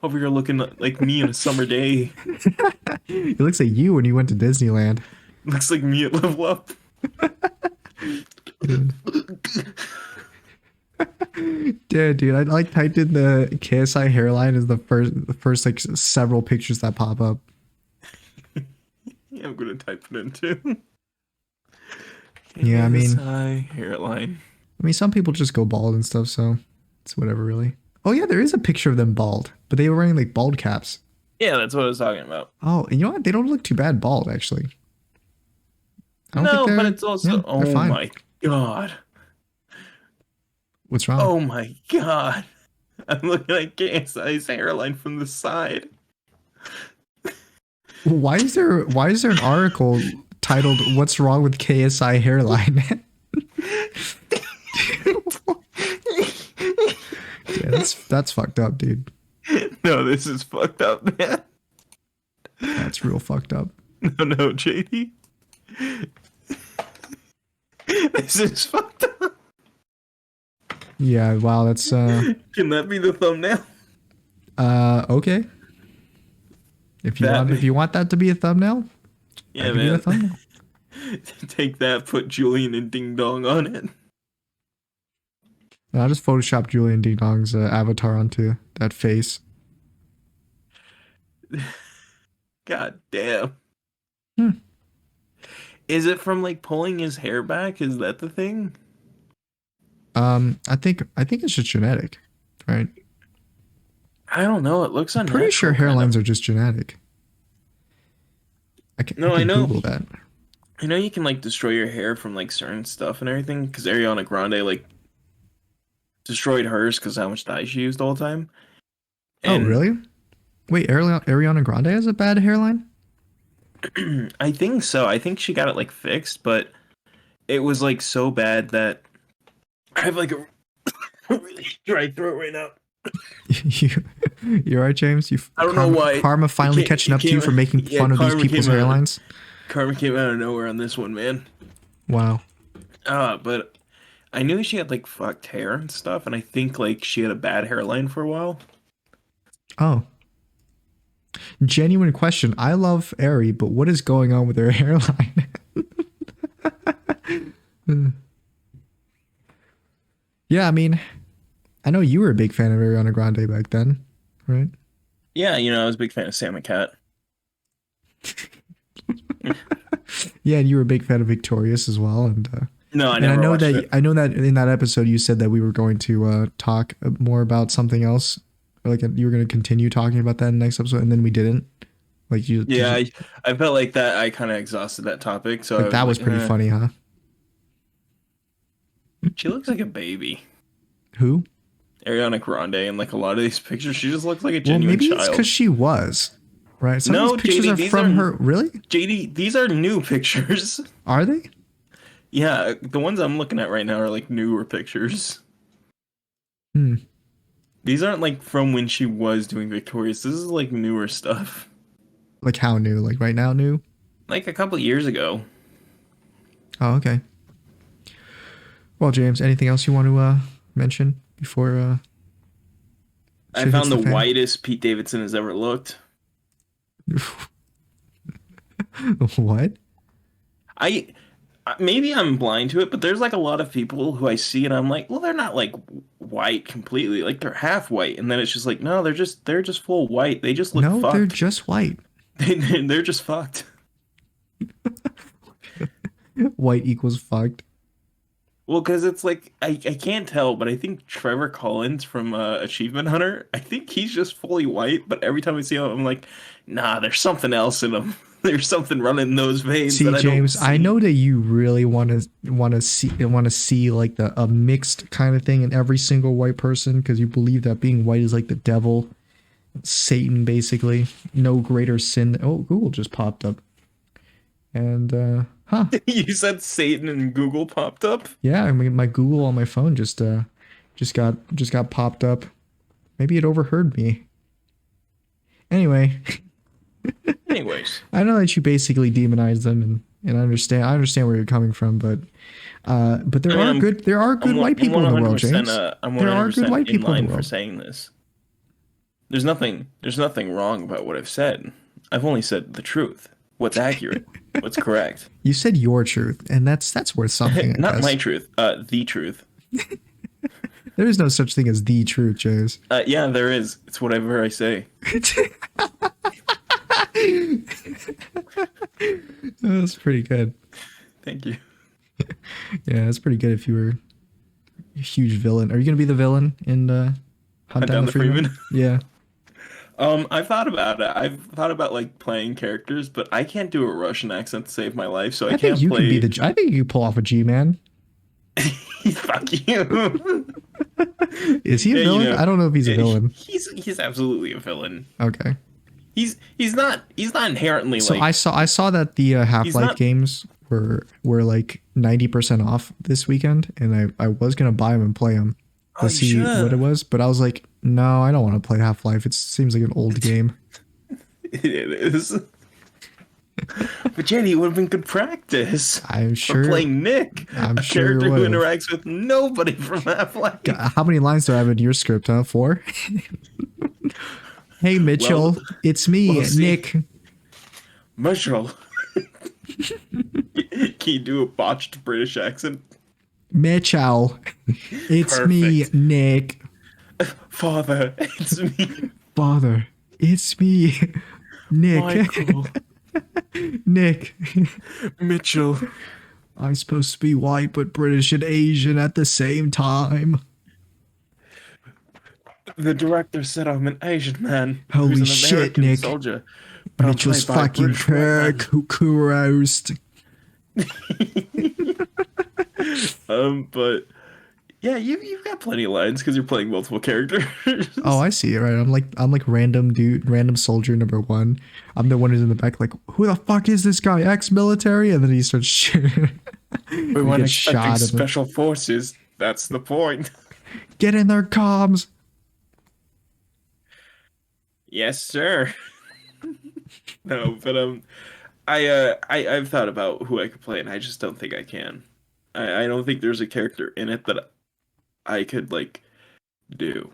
Over here looking like me on a summer day. It looks like you when you went to Disneyland. Looks like me at Level Up. Yeah, dude, I like typed in the KSI hairline as the first like several pictures that pop up. Yeah, I'm gonna type it in too. Yeah, I mean, KSI hairline. I mean, some people just go bald and stuff, so it's whatever, really. Oh yeah, there is a picture of them bald, but they were wearing like bald caps. Yeah, that's what I was talking about. Oh, and you know what? They don't look too bad bald, actually. No, but it's also, oh my God. What's wrong? Oh my God. I'm looking at KSI's hairline from the side. Why is there an article titled "What's Wrong with KSI Hairline"? Yeah, that's fucked up, dude. No, this is fucked up, man. That's real fucked up. No, JD. This is fucked up. Yeah, wow, that's Can that be the thumbnail? Okay. If you want that to be a thumbnail, yeah, man. Be a thumbnail. Take that, put Julian and Ding Dong on it. I'll just Photoshop Julian Ding Dong's avatar onto that face. God damn. Is it from like pulling his hair back? Is that the thing? I think it's just genetic, right? I don't know. It looks unnatural. I'm pretty sure hairlines are just genetic. I can know. Google that. I know you can like destroy your hair from like certain stuff and everything, because Ariana Grande like destroyed hers because how much dye she used all the time. And, oh, really? Wait, Ariana Grande has a bad hairline? I think so. I think she got it like fixed, but it was like so bad that I have like a really dry throat right now. You're right, James. I don't know why. Karma finally catching up to you for making fun of these people's hairlines. Karma came out of nowhere on this one, man. Wow. But I knew she had like fucked hair and stuff, and I think like she had a bad hairline for a while. Oh. Genuine question. I love Ari, but what is going on with her hairline? Yeah, I mean, I know you were a big fan of Ariana Grande back then, right? Yeah, I was a big fan of Sam and Cat. Yeah, and you were a big fan of Victorious as well, and no, I never watched it. I know that in that episode you said that we were going to talk more about something else, or like you were going to continue talking about that in the next episode, and then we didn't. Like you, yeah, I felt like that. I kind of exhausted that topic, so like, that was pretty funny, huh? She looks like a baby. Who? Ariana Grande, and like a lot of these pictures, she just looks like a genuine maybe child. It's because she was, right? Some of these pictures JD, are from her. Really? JD, these are new pictures. Are they? Yeah, the ones I'm looking at right now are like newer pictures. These aren't like from when she was doing Victorious. This is like newer stuff. Like how new? Like right now new? Like a couple years ago. Oh, okay. Well, James, anything else you want to mention before I shit hits found the the fan? whitest Pete Davidson has ever looked. What? I maybe I'm blind to it, but there's like a lot of people who I see and I'm like, well, they're not like white completely, like they're half white, and then it's just like, no, they're just full white. They just look No, they're fucked. just white. They're just fucked. White equals fucked. Well, because it's like I can't tell, but I think Trevor Collins from Achievement Hunter, I think he's just fully white, but every time I see him, I'm like, nah, there's something else in him. There's something running in those veins See, that I don't James, I see. know that you really want to see like a mixed kind of thing in every single white person because you believe that being white is like the devil, Satan, basically. No greater sin. Oh, Google just popped up, and huh, You said Satan and Google popped up. yeah, I mean my Google on my phone just got popped up. Maybe it overheard me. Anyway, Anyways, I know that you basically demonize them, and I understand where you're coming from, but I there mean, are I'm good there are I'm good one- white I'm people in the world, 100% James. I'm There are good 100% white in people in the line for world. saying this. There's nothing wrong about what I've said. I've only said the truth. What's accurate? What's correct? You said your truth, and that's worth something, I Not my guess. truth. The truth. There is no such thing as the truth, James. Yeah, there is. It's whatever I say. That's pretty good. Thank you. Yeah, that's pretty good. If you were a huge villain, are you gonna be the villain in Hunt Hunt Down down the the Freeman? Freeman. Yeah, I've thought about it. I've thought about like playing characters, but I can't do a Russian accent to save my life, so I I think can't you could be play. the. I think you could pull off a G-man. Fuck you. Is he a Yeah, villain? I don't know if he's a yeah, villain. he's absolutely a villain. Okay. He's not inherently So I saw that the he's Half-Life not. games were like 90% off this weekend, and I was gonna buy them and play them Oh, to you see what it should. was, but I was like, no, I don't want to play Half-Life. It seems like an old game. It is. But Jenny, it would have been good practice I'm for sure. playing Nick, I'm a sure it character who would have. interacts with nobody from Half-Life. How many lines do I have in your script? Huh? 4. Hey Well, Mitchell, it's me, well, see, Nick. Marshall, can you do a botched British accent? Mitchell, it's me, Perfect. Nick. Father, it's me, Father, it's me, Nick. Michael, Nick. Mitchell. I'm supposed to be white but British and Asian at the same time. The director said I'm an Asian man who's Holy an shit, American Nick. soldier, but I'm Mitchell's played by a fucking British white man. roast. But yeah, you've got plenty of lines because you're playing multiple Oh, characters. I see it, right? I'm like random dude, random soldier number 1. I'm the one who's in the back like, who the fuck is this guy? Ex-military? And then he starts shooting. We He weren't gets expecting shot and then, special forces. That's the point. get in their comms. Yes, sir. No, but I've thought about who I could play, and I just don't think I can. I don't think there's a character in it that I could like do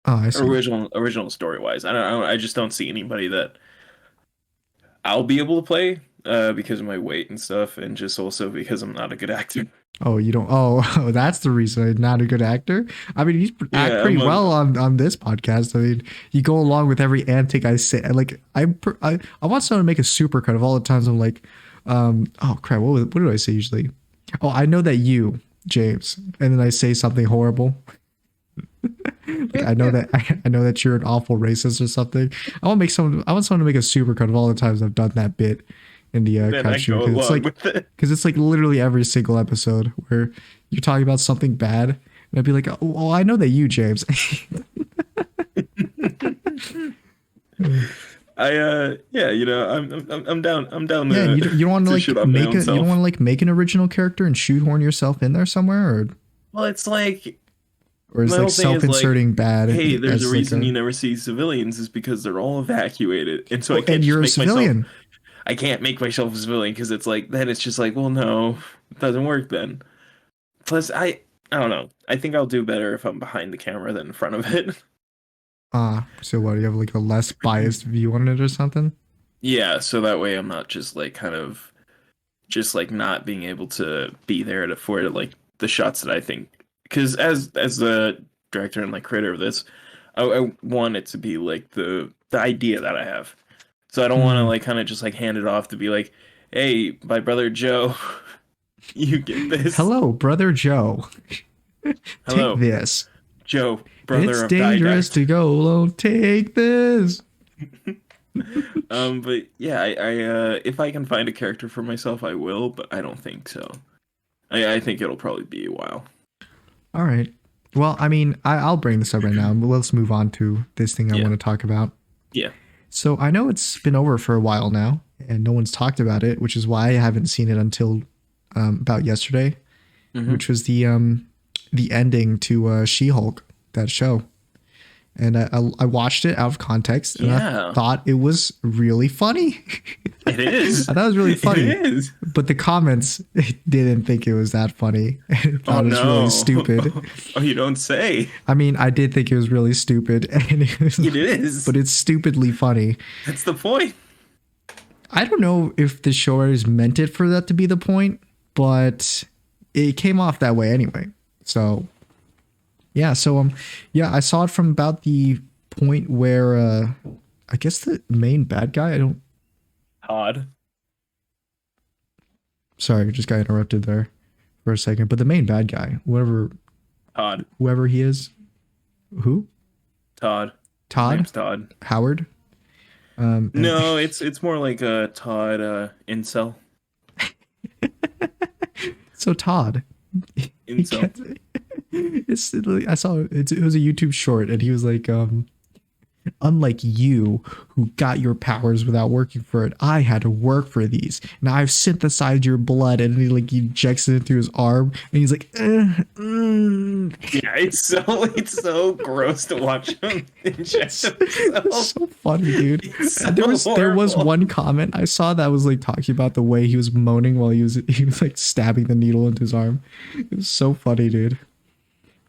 Oh, I see. original story wise. I just don't see anybody that I'll be able to play because of my weight and stuff, and just also because I'm not a good actor. Oh, you don't. Oh, oh, that's the reason I'm not a good actor. I mean, you act Yeah, pretty well on this podcast. I mean, you go along with every antic I say. Like, I want someone to make a supercut of all the times I'm like, oh crap, what do I say usually? Oh, I know that you, James, and then I say something horrible. Like, I know that I know that you're an awful racist or something. I want someone to make a supercut of all the times I've done that bit in the then I couch go because it's along like with it. literally every single episode where you're talking about something bad, and I'd be like, oh, well, I know that you, James. Yeah, I'm down Yeah, and you don't want to to like shit on my make own a you don't self. want to like make an original character and shoehorn yourself in there somewhere, Well, it's like or is my like whole thing is like, self-inserting bad hey, there's a as like reason a you never see civilians is because they're all evacuated, and so I oh, can't and just you're a make myself. civilian. I can't make myself a civilian because it's like then it's just like, well, no, it doesn't work then. Plus, I don't know. I think I'll do better if I'm behind the camera than in front of it. So what, do you have like a less biased view on it or something? Yeah, so that way I'm not just like kind of just like not being able to be there to for like the shots that I think because as the director and like creator of this, I want it to be like the idea that I have. So I don't want to Hmm. like kind of just like hand it off to be like, hey, my brother Joe, you get this. Hello, brother Joe. Take Hello, this. Joe, It's brother of dangerous Didact. to go alone. Take this. But yeah, if I can find a character for myself, I will, but I don't think so. I think it'll probably be a while. All right. Well, I mean, I'll bring this up right now. But let's move on to this thing I Yeah, want to talk about. yeah. So I know it's been over for a while now, and no one's talked about it, which is why I haven't seen it until about yesterday, Hmm. which was the ending to She-Hulk, that show. And I watched it out of context, and I Yeah, thought it was really funny. it I is. thought it was really It funny, is. but the comments didn't think it was that funny. And Oh thought it was really no. stupid. Oh, you don't say. I mean, I did think it was really stupid, and It is. but it's stupidly funny. That's the point. I don't know if the show writers meant it for that to be the point, but it came off that way anyway. So yeah, yeah, I saw it from about the point where I guess the main bad guy, I don't Todd. sorry, just got interrupted there for a second, but the main bad guy, Todd. whoever he is, who? Todd. His Todd? name's Todd. Howard? And No, it's more like a Todd incel. so Todd, he Incel. gets, I saw it was a YouTube short, and he was like, unlike you who got your powers without working for it, I had to work for these. Now I've synthesized your blood, and he like injects it into his arm, and he's like, Yeah, it's so gross to watch him inject It's himself. so funny, dude. It's so And there was horrible. one comment I saw that was like talking about the way he was moaning while he was like stabbing the needle into his arm. It was so funny, dude.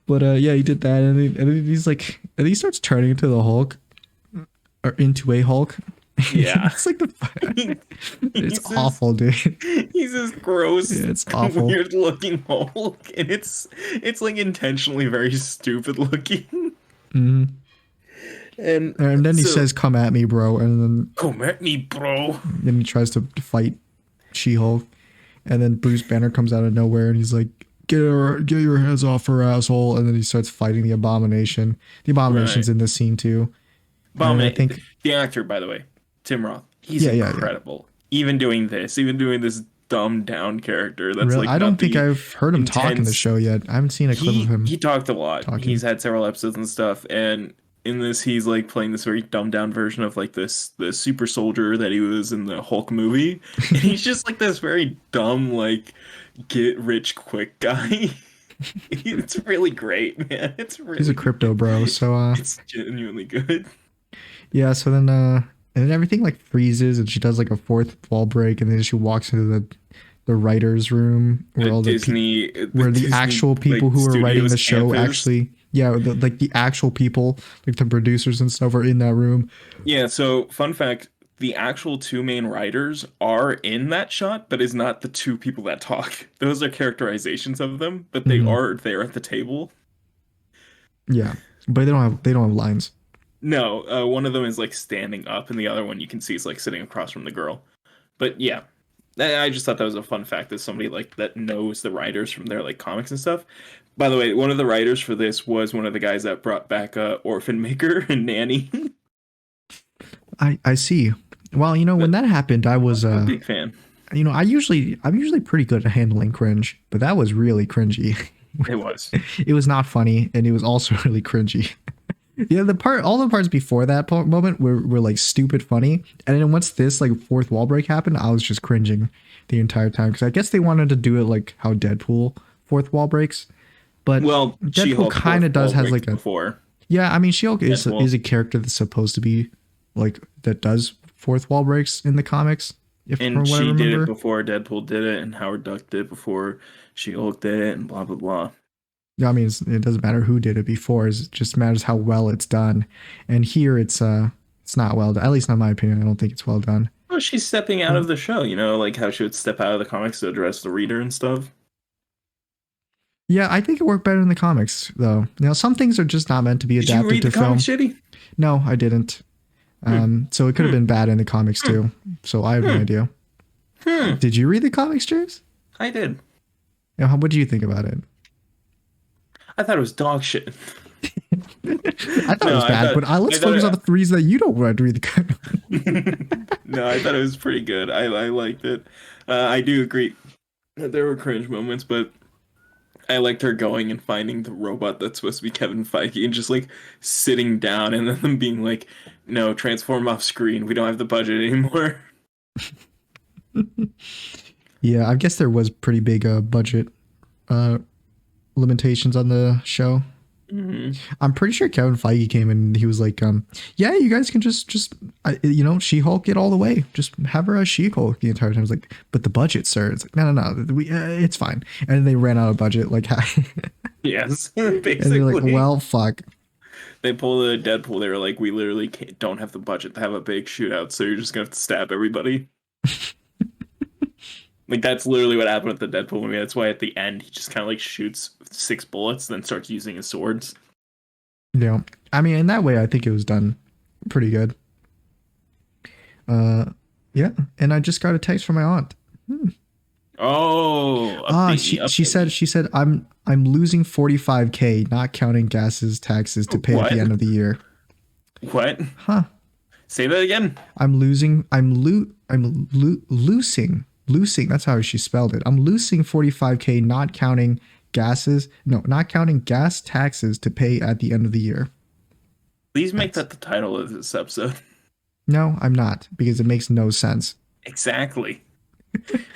But yeah, he did that, and then he's like, and then he starts turning into the Hulk, or into a Hulk. Yeah. It's like it's He's this awful, dude. he's this gross, Yeah, it's awful. weird looking Hulk, and it's like intentionally very stupid looking. Hmm. And And then he so says, "Come at me, bro," and come at me, bro. then he tries to fight She-Hulk, and then Bruce Banner comes out of nowhere, and he's like, get your hands off her, asshole!" And then he starts fighting the Abomination. The Abomination's Right. in this scene too, and I Bomb think, the actor, by the way, Tim Roth. He's yeah. incredible. Even doing this dumbed down character that's Really, like I don't not think the I've heard him talk in the intense. show yet. I haven't seen a clip of He him talked a lot. talking. He's had several episodes and stuff, and in this he's like playing this very dumbed down version of like this the super soldier that he was in the Hulk movie. And he's just like this very dumb, like get rich quick guy. It's really great, man. It's He's a really crypto bro, so it's genuinely good. yeah. So then and then everything like freezes, and she does like a fourth wall break, and then she walks into the writers' room where The all Disney where the Disney actual people like who are writing studios the show campus. actually, yeah, like the actual people, like the producers and stuff, are in that room. Yeah, so fun fact, the actual two main writers are in that shot, but is not the two people that talk. Those are characterizations of them, but they Hmm. are there at the table. Yeah, but they don't have lines. No, one of them is like standing up, and the other one you can see is like sitting across from the girl. But yeah, I just thought that was a fun fact that somebody like that knows the writers from their like comics and stuff. By the way, one of the writers for this was one of the guys that brought back Orphan Maker and Nanny. I see. Well, when But that happened, I was I'm a big fan. I'm usually pretty good at handling cringe, but that was really cringy. It was. It was not funny, and it was also really cringy. Yeah, all the parts before that moment were like stupid funny, and then once this like fourth wall break happened, I was just cringing the entire time because I guess they wanted to do it like how Deadpool fourth wall breaks, but Well, Deadpool She-Hulk kind of fourth does wall has breaks like a before yeah. I mean, She-Hulk is Deadpool. is a character that's supposed to be like that does fourth wall breaks in the comics. if And from what I she did it remember. before Deadpool did it, and Howard Duck did it before She-Hulk did it, and blah blah blah. Yeah, I mean, it doesn't matter who did it before. It just matters how well it's done. And here, it's not well done. At least, not in my opinion. I don't think it's well done. Well, she's stepping out of the show, like how she would step out of the comics to address the reader and stuff. Yeah, I think it worked better in the comics, though. Some things are just not meant to be Did you adapted read to the comics, film. Shitty? No, I didn't. So it could have been bad in the comics too. So I have no idea. Did you read the comics, James? I did. What do you think about it? I thought it was dog shit. I thought it was bad, but let's focus on the reasons that you don't want to read the comics. No, I thought it was pretty good. I liked it. I do agree that there were cringe moments, but I liked her going and finding the robot that's supposed to be Kevin Feige and just like sitting down and then them being like, no, transform off screen. We don't have the budget anymore. Yeah, I guess there was pretty big budget limitations on the show. Mm-hmm. I'm pretty sure Kevin Feige came in and he was like, yeah, you guys can just She-Hulk it all the way. Just have her as She-Hulk the entire time. I was like, but the budget, sir. It's like, no, it's fine. And then they ran out of budget. Like, yes, basically. And they're like, well, fuck. They pulled a Deadpool. They were like, we literally don't have the budget to have a big shootout, so you're just going to have to stab everybody. Like, that's literally what happened with the Deadpool movie. That's why at the end, he just kind of like shoots 6 bullets, then starts using his swords. Yeah. I mean, in that way, I think it was done pretty good. Yeah. And I just got a text from my aunt. Oh, she said, I'm losing $45K, not counting gases, taxes to pay at the end of the year. What? Huh. Say that again. I'm losing. That's how she spelled it. I'm losing 45K, not counting gases. No, not counting gas taxes to pay at the end of the year. Please make that the title of this episode. No, I'm not, because it makes no sense. Exactly.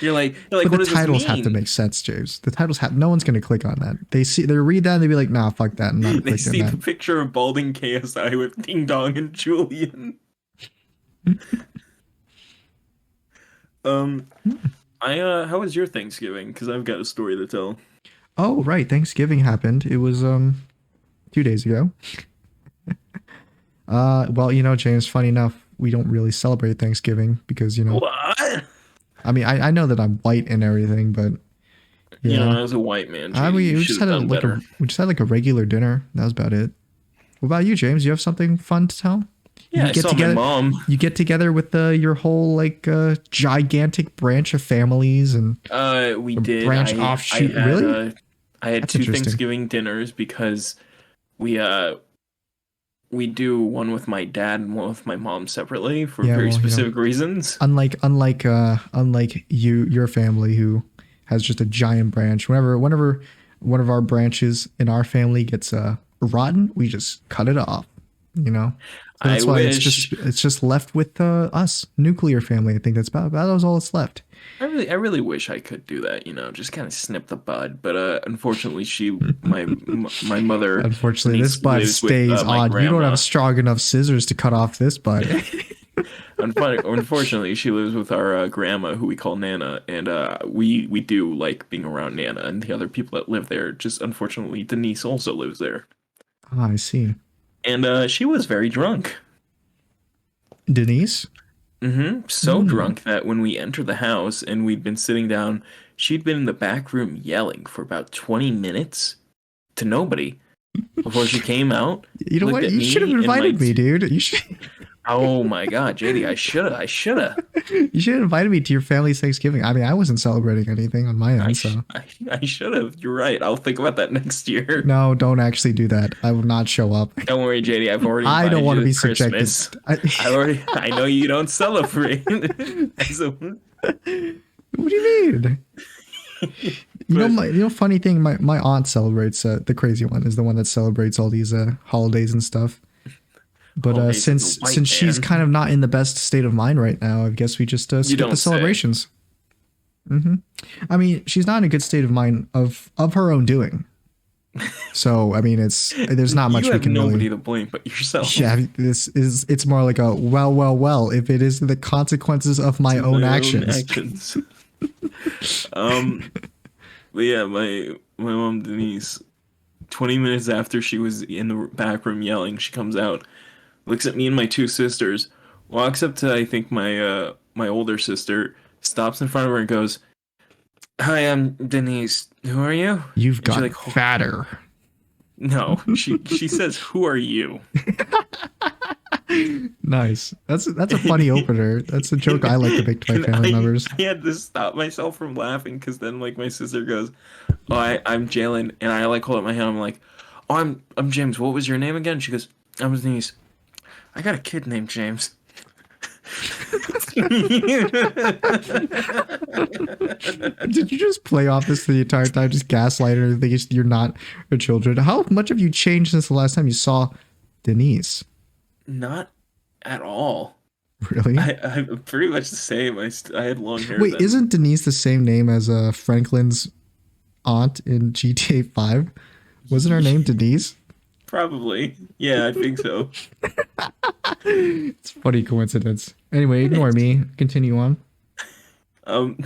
You're like, but what the does titles this mean? have to make sense, James. The titles have. No one's going to click on that. They read that and they be like, nah, fuck that. I'm not clicking they see that. the picture of balding KSI with Ding Dong and Julian. How was your Thanksgiving? Because I've got a story to tell. Oh, right. Thanksgiving happened. It was 2 days ago. Well, James, funny enough, we don't really celebrate Thanksgiving because, What? I mean, I know that I'm white and everything, but yeah, as a white man, we just had a regular dinner. That was about it. What about you, James? You have something fun to tell? Yeah, I saw my mom. You get together with your whole gigantic branch of families and we did branch offshoot. Really? I had That's 2 Thanksgiving dinners because we do one with my dad and one with my mom separately for very specific reasons. Unlike your family who has just a giant branch. Whenever one of our branches in our family gets rotten, we just cut it off. So that's why it's just left with us, nuclear family. I think that's about all that's left. I really wish I could do that, just kind of snip the bud. But unfortunately, my mother. Unfortunately, this bud stays on. You don't have strong enough scissors to cut off this bud. Unfortunately, she lives with our grandma, who we call Nana, and we do like being around Nana and the other people that live there. Just unfortunately, Denise also lives there. Ah, I see. And she was very drunk. Denise? Mm-hmm. So drunk that when we entered the house and we'd been sitting down, she'd been in the back room yelling for about 20 minutes to nobody before she came out. You know what? You should have invited me, dude. You should. Oh my God, JD, I shoulda. You should have invited me to your family's Thanksgiving. I mean, I wasn't celebrating anything on my end, so. I should have. You're right. I'll think about that next year. No, don't actually do that. I will not show up. Don't worry, JD. I've already. I don't want to be Christmas. subjected. I know you don't celebrate. What do you mean? Funny thing. My aunt celebrates. The crazy one is the one that celebrates all these holidays and stuff. But since she's kind of not in the best state of mind right now, I guess we just skip the celebrations. Mm-hmm. I mean, she's not in a good state of mind of her own doing. So I mean, there's not You much we have can really. nobody to blame but yourself. Yeah, it's more like a well. If it is the consequences of my To own my own actions. actions. Um, but yeah, my mom Denise, 20 minutes after she was in the back room yelling, she comes out, looks at me and my two sisters, walks up to I think my older sister, stops in front of her and goes, "Hi, I'm Denise. Who are you?" You've And she's gotten like, "Oh, fatter. no." She says, "Who are you?" Nice. That's a funny opener. That's a joke I like to make to my And family members. I had to stop myself from laughing because then like my sister goes, "Oh, I'm Jalen," and I like hold up my hand. I'm like, "Oh, I'm James. What was your name again?" She goes, "I'm Denise. I got a kid named James." Did you just play off this the entire time, just gaslight her, thinking you're not her children? How much have you changed since the last time you saw Denise? Not at all. Really? I'm pretty much the same. I had long hair Wait, then. isn't Denise the same name as Franklin's aunt in GTA 5? Wasn't her name Denise? Probably. Yeah, I think so. It's a funny coincidence. Anyway, ignore me. Continue on. Um,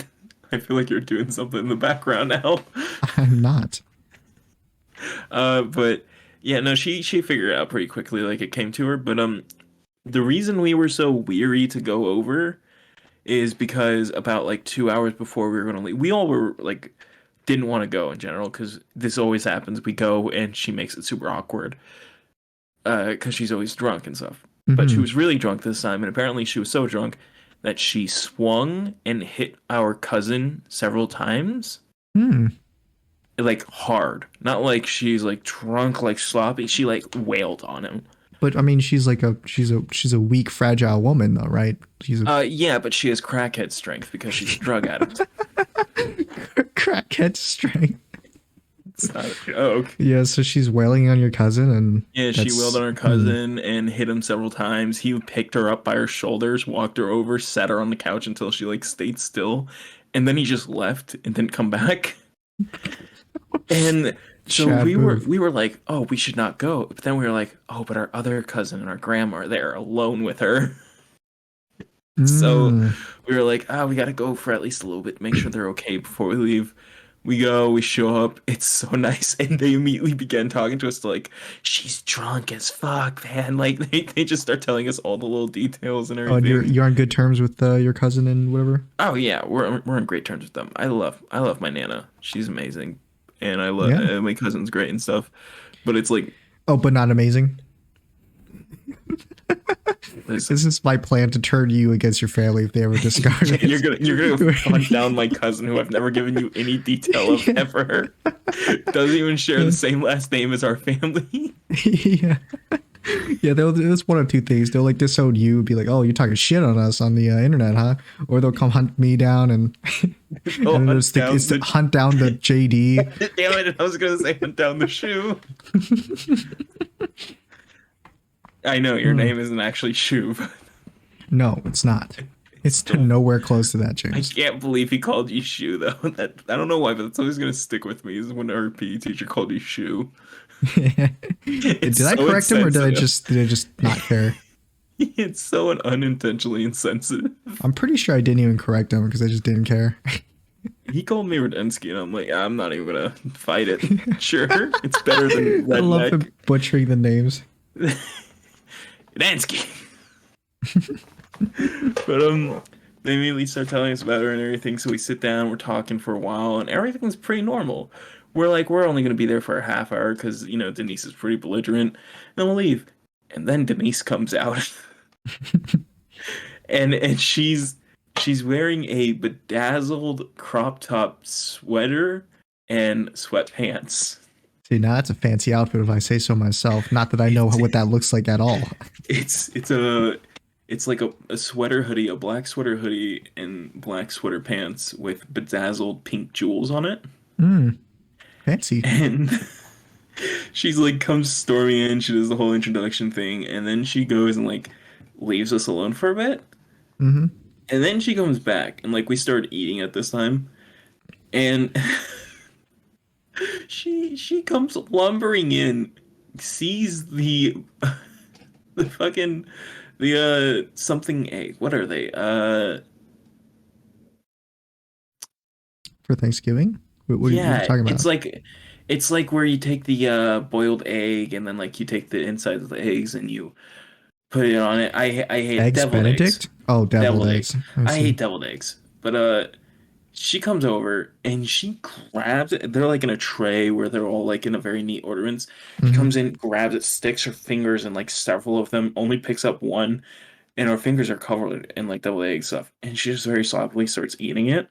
I feel like you're doing something in the background now. I'm not. But yeah, no, she figured it out pretty quickly, like it came to her. But the reason we were so weary to go over is because about like 2 hours before we were gonna leave, we all were like didn't want to go in general because this always happens. We go and she makes it super awkward, because she's always drunk and stuff. But she Mm-hmm. was really drunk this time, and apparently she was so drunk that she swung and hit our cousin several times, Hmm. like hard. Not like she's like drunk, like sloppy. She like wailed on him. But I mean, she's a weak, fragile woman, though, right? She's a Yeah, but she has crackhead strength because she's a drug addict. crackhead strength. It's not a joke. Yeah, so she's wailing on your cousin, and Yeah, she wailed that's on her cousin and hit him several times. He picked her up by her shoulders, walked her over, sat her on the couch until she like stayed still, and then he just left and didn't come back. And so Chad move. we were like, "Oh, we should not go." But then we were like, "Oh, but our other cousin and our grandma are there alone with her." So Mm. we were like, "Ah, we got to go for at least a little bit, make sure they're okay before we leave." We go, we show up. It's so nice, and they immediately began talking to us like, "She's drunk as fuck, man!" Like they just start telling us all the little details and Oh, and everything. you're on good terms with your cousin and whatever. Oh yeah, we're on great terms with them. I love my nana. She's amazing, and I love Yeah. my cousin's great and stuff. But it's like, Oh, but not amazing. listen, This is my plan to turn you against your family if they ever discover you're this. gonna hunt down my cousin who I've never given you any detail of Yeah. ever. Doesn't even share the same last name as our family. Yeah. Yeah, there's one of two things. They'll like disown you and be like, "Oh, you're talking shit on us on the internet, huh?" Or they'll come hunt me down and They'll and hunt down it's to the. hunt down the JD. Damn it! I was gonna say hunt down the shoe. I know your Hmm. name isn't actually Shoe, but No, it's not. It's still, nowhere close to that, I James. can't believe he called you Shoe though. That I don't know why, but that's always gonna stick with me. Is when our PE teacher called you Shoe. It's Did I so correct him or insensitive. did I just not care? It's so unintentionally insensitive. I'm pretty sure I didn't even correct him because I just didn't care. He called me Radensky, and I'm like, I'm not even gonna fight it. Sure, it's better than I love redneck. him butchering the names. Radensky. But they immediately start telling us about her and everything. So we sit down, we're talking for a while, and everything's pretty normal. We're like, we're only gonna be there for a half hour because Denise is pretty belligerent. And then we'll leave. And then Denise comes out, and she's wearing a bedazzled crop top sweater and sweatpants. See, now that's a fancy outfit if I say so myself. Not that I know what that looks like at all. It's like a sweater hoodie, a black sweater hoodie, and black sweater pants with bedazzled pink jewels on it. Mm, fancy. And she's like comes storming in, she does the whole introduction thing, and then she goes and like leaves us alone for a bit. Hmm. And then she comes back and like we start eating at this time. And she comes lumbering in, sees the fucking the something egg. What are they? For Thanksgiving. What are you Yeah, talking about? it's like where you take the boiled egg and then like you take the inside of the eggs and you put it on it. I hate Eggs deviled eggs. Benedict? Oh, deviled Deviled eggs. eggs. I I see. hate deviled eggs. But she comes over and she grabs it. They're like in a tray where they're all like in a very neat orderance. She Mm-hmm. comes in, grabs it, sticks her fingers in like several of them, only picks up one, and her fingers are covered in like deviled egg stuff. And she just very sloppily starts eating it.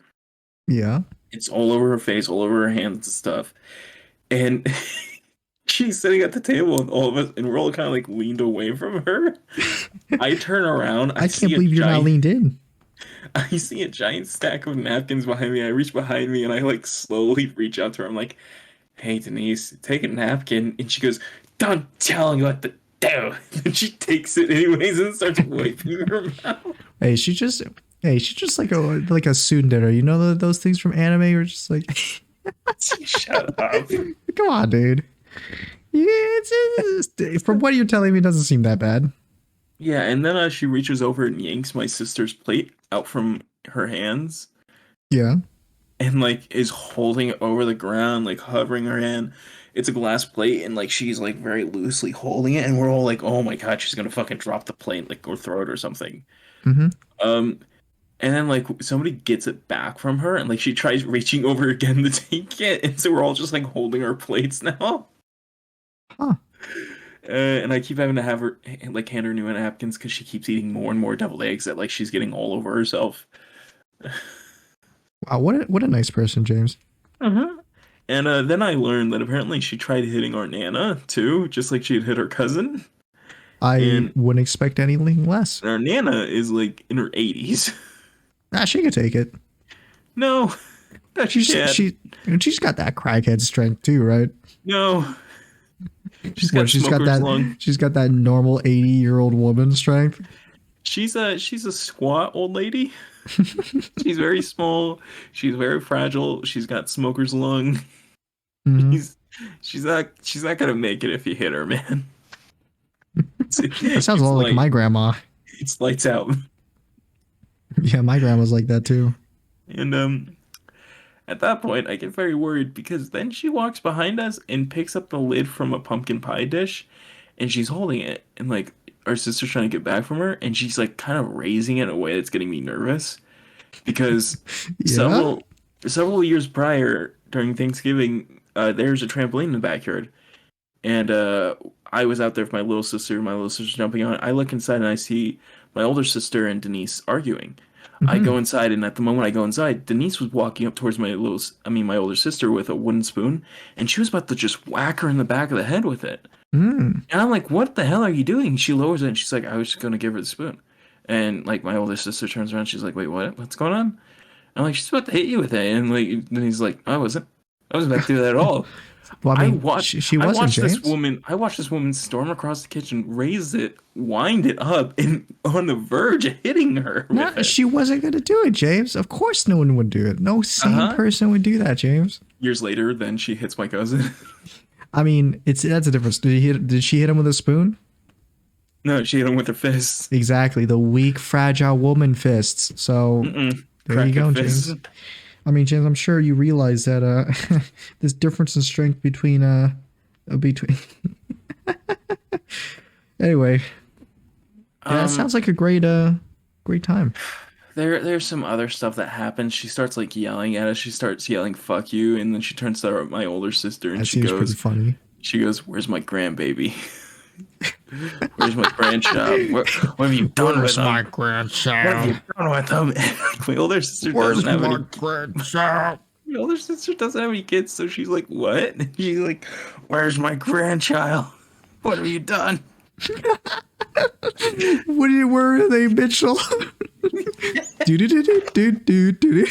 Yeah. It's all over her face, all over her hands and stuff. And she's sitting at the table with all of us, and we're all kind of like leaned away from her. I turn around, I can't believe you're not leaned in. I see a giant stack of napkins behind me. I reach behind me and I like slowly reach out to her. I'm like, "Hey Denise, take a napkin." And she goes, "Don't tell me what to do." And she takes it anyways and starts wiping her mouth. Hey, she's just like a tsundere. You know those things from anime? Or just like, Shut up. come on, dude. Yeah, from what you're telling me, it doesn't seem that bad. Yeah, and then she reaches over and yanks my sister's plate out from her hands Yeah. and like is holding it over the ground, like hovering her hand. It's a glass plate and like she's like very loosely holding it, and we're all like, "Oh my god, she's gonna fucking drop the plate like or throw it or something." Mm-hmm. Um, and then like somebody gets it back from her, and like she tries reaching over again to take it, and so we're all just like holding our plates now. Huh. And I keep having to have her like hand her new napkins because she keeps eating more and more deviled eggs that like she's getting all over herself. Wow. What a nice person, James. Uh-huh. And then I learned that apparently she tried hitting our Nana too, just like she'd hit her cousin. I And wouldn't expect anything less. our Nana is like in her 80s. Ah, she could take it. No, no, she She's can't. she she's got that crackhead strength too, right? No, she's What got smoker's lung. she's got that normal 80-year-old woman strength. She's a squat old lady. She's very small. She's very fragile. She's got smoker's lung. Mm-hmm. She's she's not gonna make it if you hit her, man. It's, That sounds a it's lot like like my grandma. it's lights out. Yeah, my grandma's like that too. And at that point I get very worried because then she walks behind us and picks up the lid from a pumpkin pie dish and she's holding it and like our sister's trying to get back from her and she's like kind of raising it in a way that's getting me nervous because Yeah. several years prior during Thanksgiving there's a trampoline in the backyard and I was out there with my little sister. My little sister's jumping on it. I look inside and I see my older sister and Denise arguing. I Mm-hmm. go inside, and at the moment I go inside, Denise was walking up towards my older sister with a wooden spoon, and she was about to just whack her in the back of the head with it. Mm. And I'm like, "What the hell are you doing?" She lowers it, and she's like, "I was just gonna give her the spoon." And like my older sister turns around, she's like, "Wait, what? What's going on?" I'm like, "She's about to hit you with it," and like, then he's like, "I wasn't. I wasn't about to do that at all." Well, I mean, she wasn't, James. I watched this woman storm across the kitchen, raise it, wind it up, and on the verge of hitting her No, with it. she wasn't going to do it, James. Of course, no one would do it. No Uh sane huh. person would do that, James. Years later, then she hits my cousin. I mean, that's a difference. Did she hit him with a spoon? No, she hit him with her fists. Exactly, the weak, fragile woman fists. So Mm-mm. there you Crackhead go, fists. James. I mean, James, I'm sure you realize that this difference in strength between. Anyway, yeah, it Um, sounds like a great time. there's some other stuff that happens. She starts like yelling at us. She starts yelling "fuck you," and then she turns to my older sister and That seems pretty funny. "Where's my grandbaby? Where's my grandchild? What have you done with Where's him? my What have you grandchild? done with him?" My older sister Where's doesn't have my any. grandchild? My older sister doesn't have any kids, so she's like, "What?" And she's like, "Where's my grandchild? What have you done?" Where are they, Mitchell? do do do do do do do.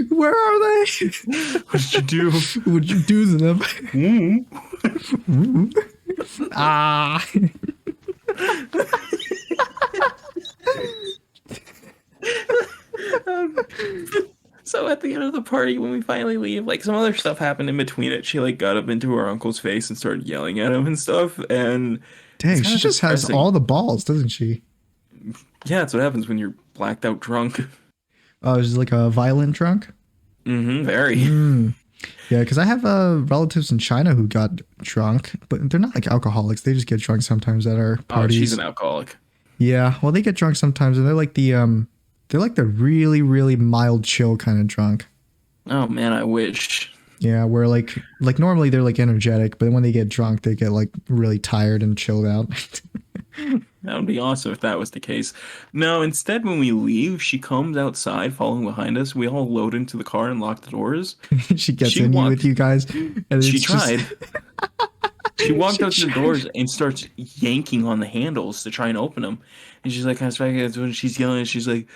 Where are they? What did you do? What'd you do to them? Ah. So at the end of the party, when we finally leave, like some other stuff happened in between it. She like got up into her uncle's face and started yelling at him and stuff, and it's Dang, kind she of just has depressing. all the balls, doesn't she? Yeah, that's what happens when you're blacked out drunk. Oh, she's like a violent drunk. Very. Mm. Yeah, because I have relatives in China who got drunk, but they're not like alcoholics. They just get drunk sometimes at our Oh, she's parties. an alcoholic. Yeah, well, they get drunk sometimes, and they're like the really, really mild, chill kind of drunk. Oh man, I wish. Yeah, where like normally they're like energetic, but when they get drunk, they get like really tired and chilled out. That would be awesome if that was the case. No, instead, when we leave, she comes outside following behind us. We all load into the car and lock the doors. She gets She in you with walked. you guys, and She it's just tried. She walked she out to the tried. doors and starts yanking on the handles to try and open them. And she's like, when she's yelling, she's like,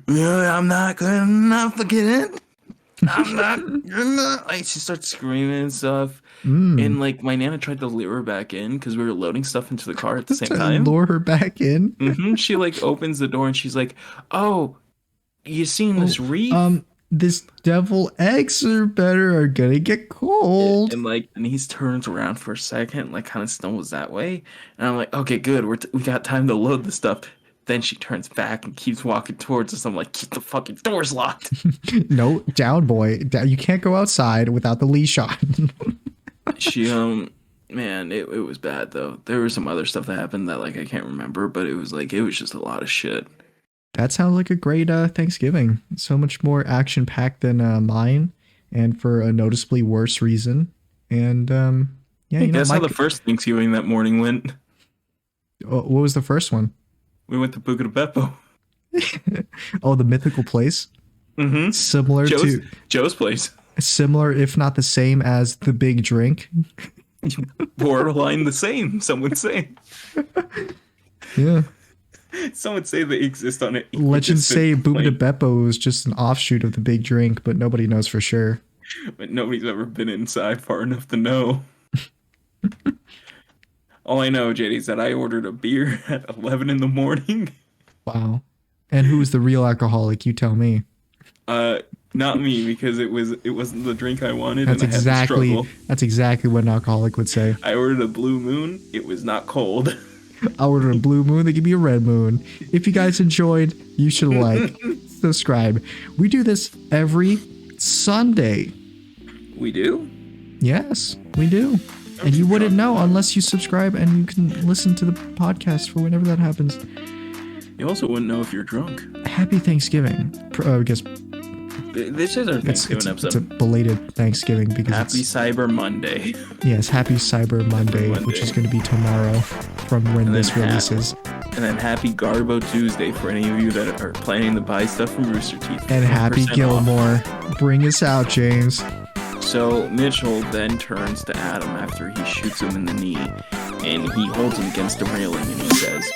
"Yeah, I'm not good enough to get in. I'm not good enough." Like, she starts screaming and stuff. Mm. And like, my nana tried to lure her back in because we were loading stuff into the car at the same To time. lure her back in. She like opens the door and she's like, "Oh, you seen this wreath?" This devil eggs are gonna get cold. And like, and he turns around for a second, like kind of stumbles that way, and I'm like, "Okay, good, we got time to load the stuff." Then she turns back and keeps walking towards us. I'm like, "Keep the fucking doors locked." No, down, boy. Down. You can't go outside without the leash on. She man, it was bad though. There was some other stuff that happened that like I can't remember, but it was like it was just a lot of shit. That sounds like a great Thanksgiving. So much more action packed than mine, and for a noticeably worse reason. And yeah, Hey, you know, guess how Mike. the first Thanksgiving that morning went? What was the first one? We went to Buca de Beppo. Oh, the mythical place. Similar Joe's to Joe's place. similar, if not the same as the Big Drink. Borderline the same, some would say. Yeah. Some would say they exist on it. Legends say Buca de Beppo is just an offshoot of the Big Drink, but nobody knows for sure. But nobody's ever been inside far enough to know. All I know, JD, is that I ordered a beer at 11 in the morning. Wow. And who's the real alcoholic? You tell me. Not me, because it wasn't the drink I wanted, and I had to struggle. That's exactly what an alcoholic would say. I ordered a Blue Moon. It was not cold. I ordered a blue moon. They give me a red moon. If you guys enjoyed, you should like, subscribe. We do this every Sunday. We do? Yes, we do. And you wouldn't know unless you subscribe and you can listen to the podcast for whenever that happens. You also wouldn't know if you're drunk. Happy Thanksgiving. I guess This is our Thanksgiving it's a episode. belated Thanksgiving because Happy Cyber Monday. yes, happy Cyber Monday, Monday. which is going to be tomorrow from when And this then releases. And then happy Garbo Tuesday for any of you that are planning to buy stuff from Rooster Teeth. And happy 10% off. Gilmore. Bring us out, James. So Mitchell then turns to Adam after he shoots him in the knee, and he holds him against the railing and he says,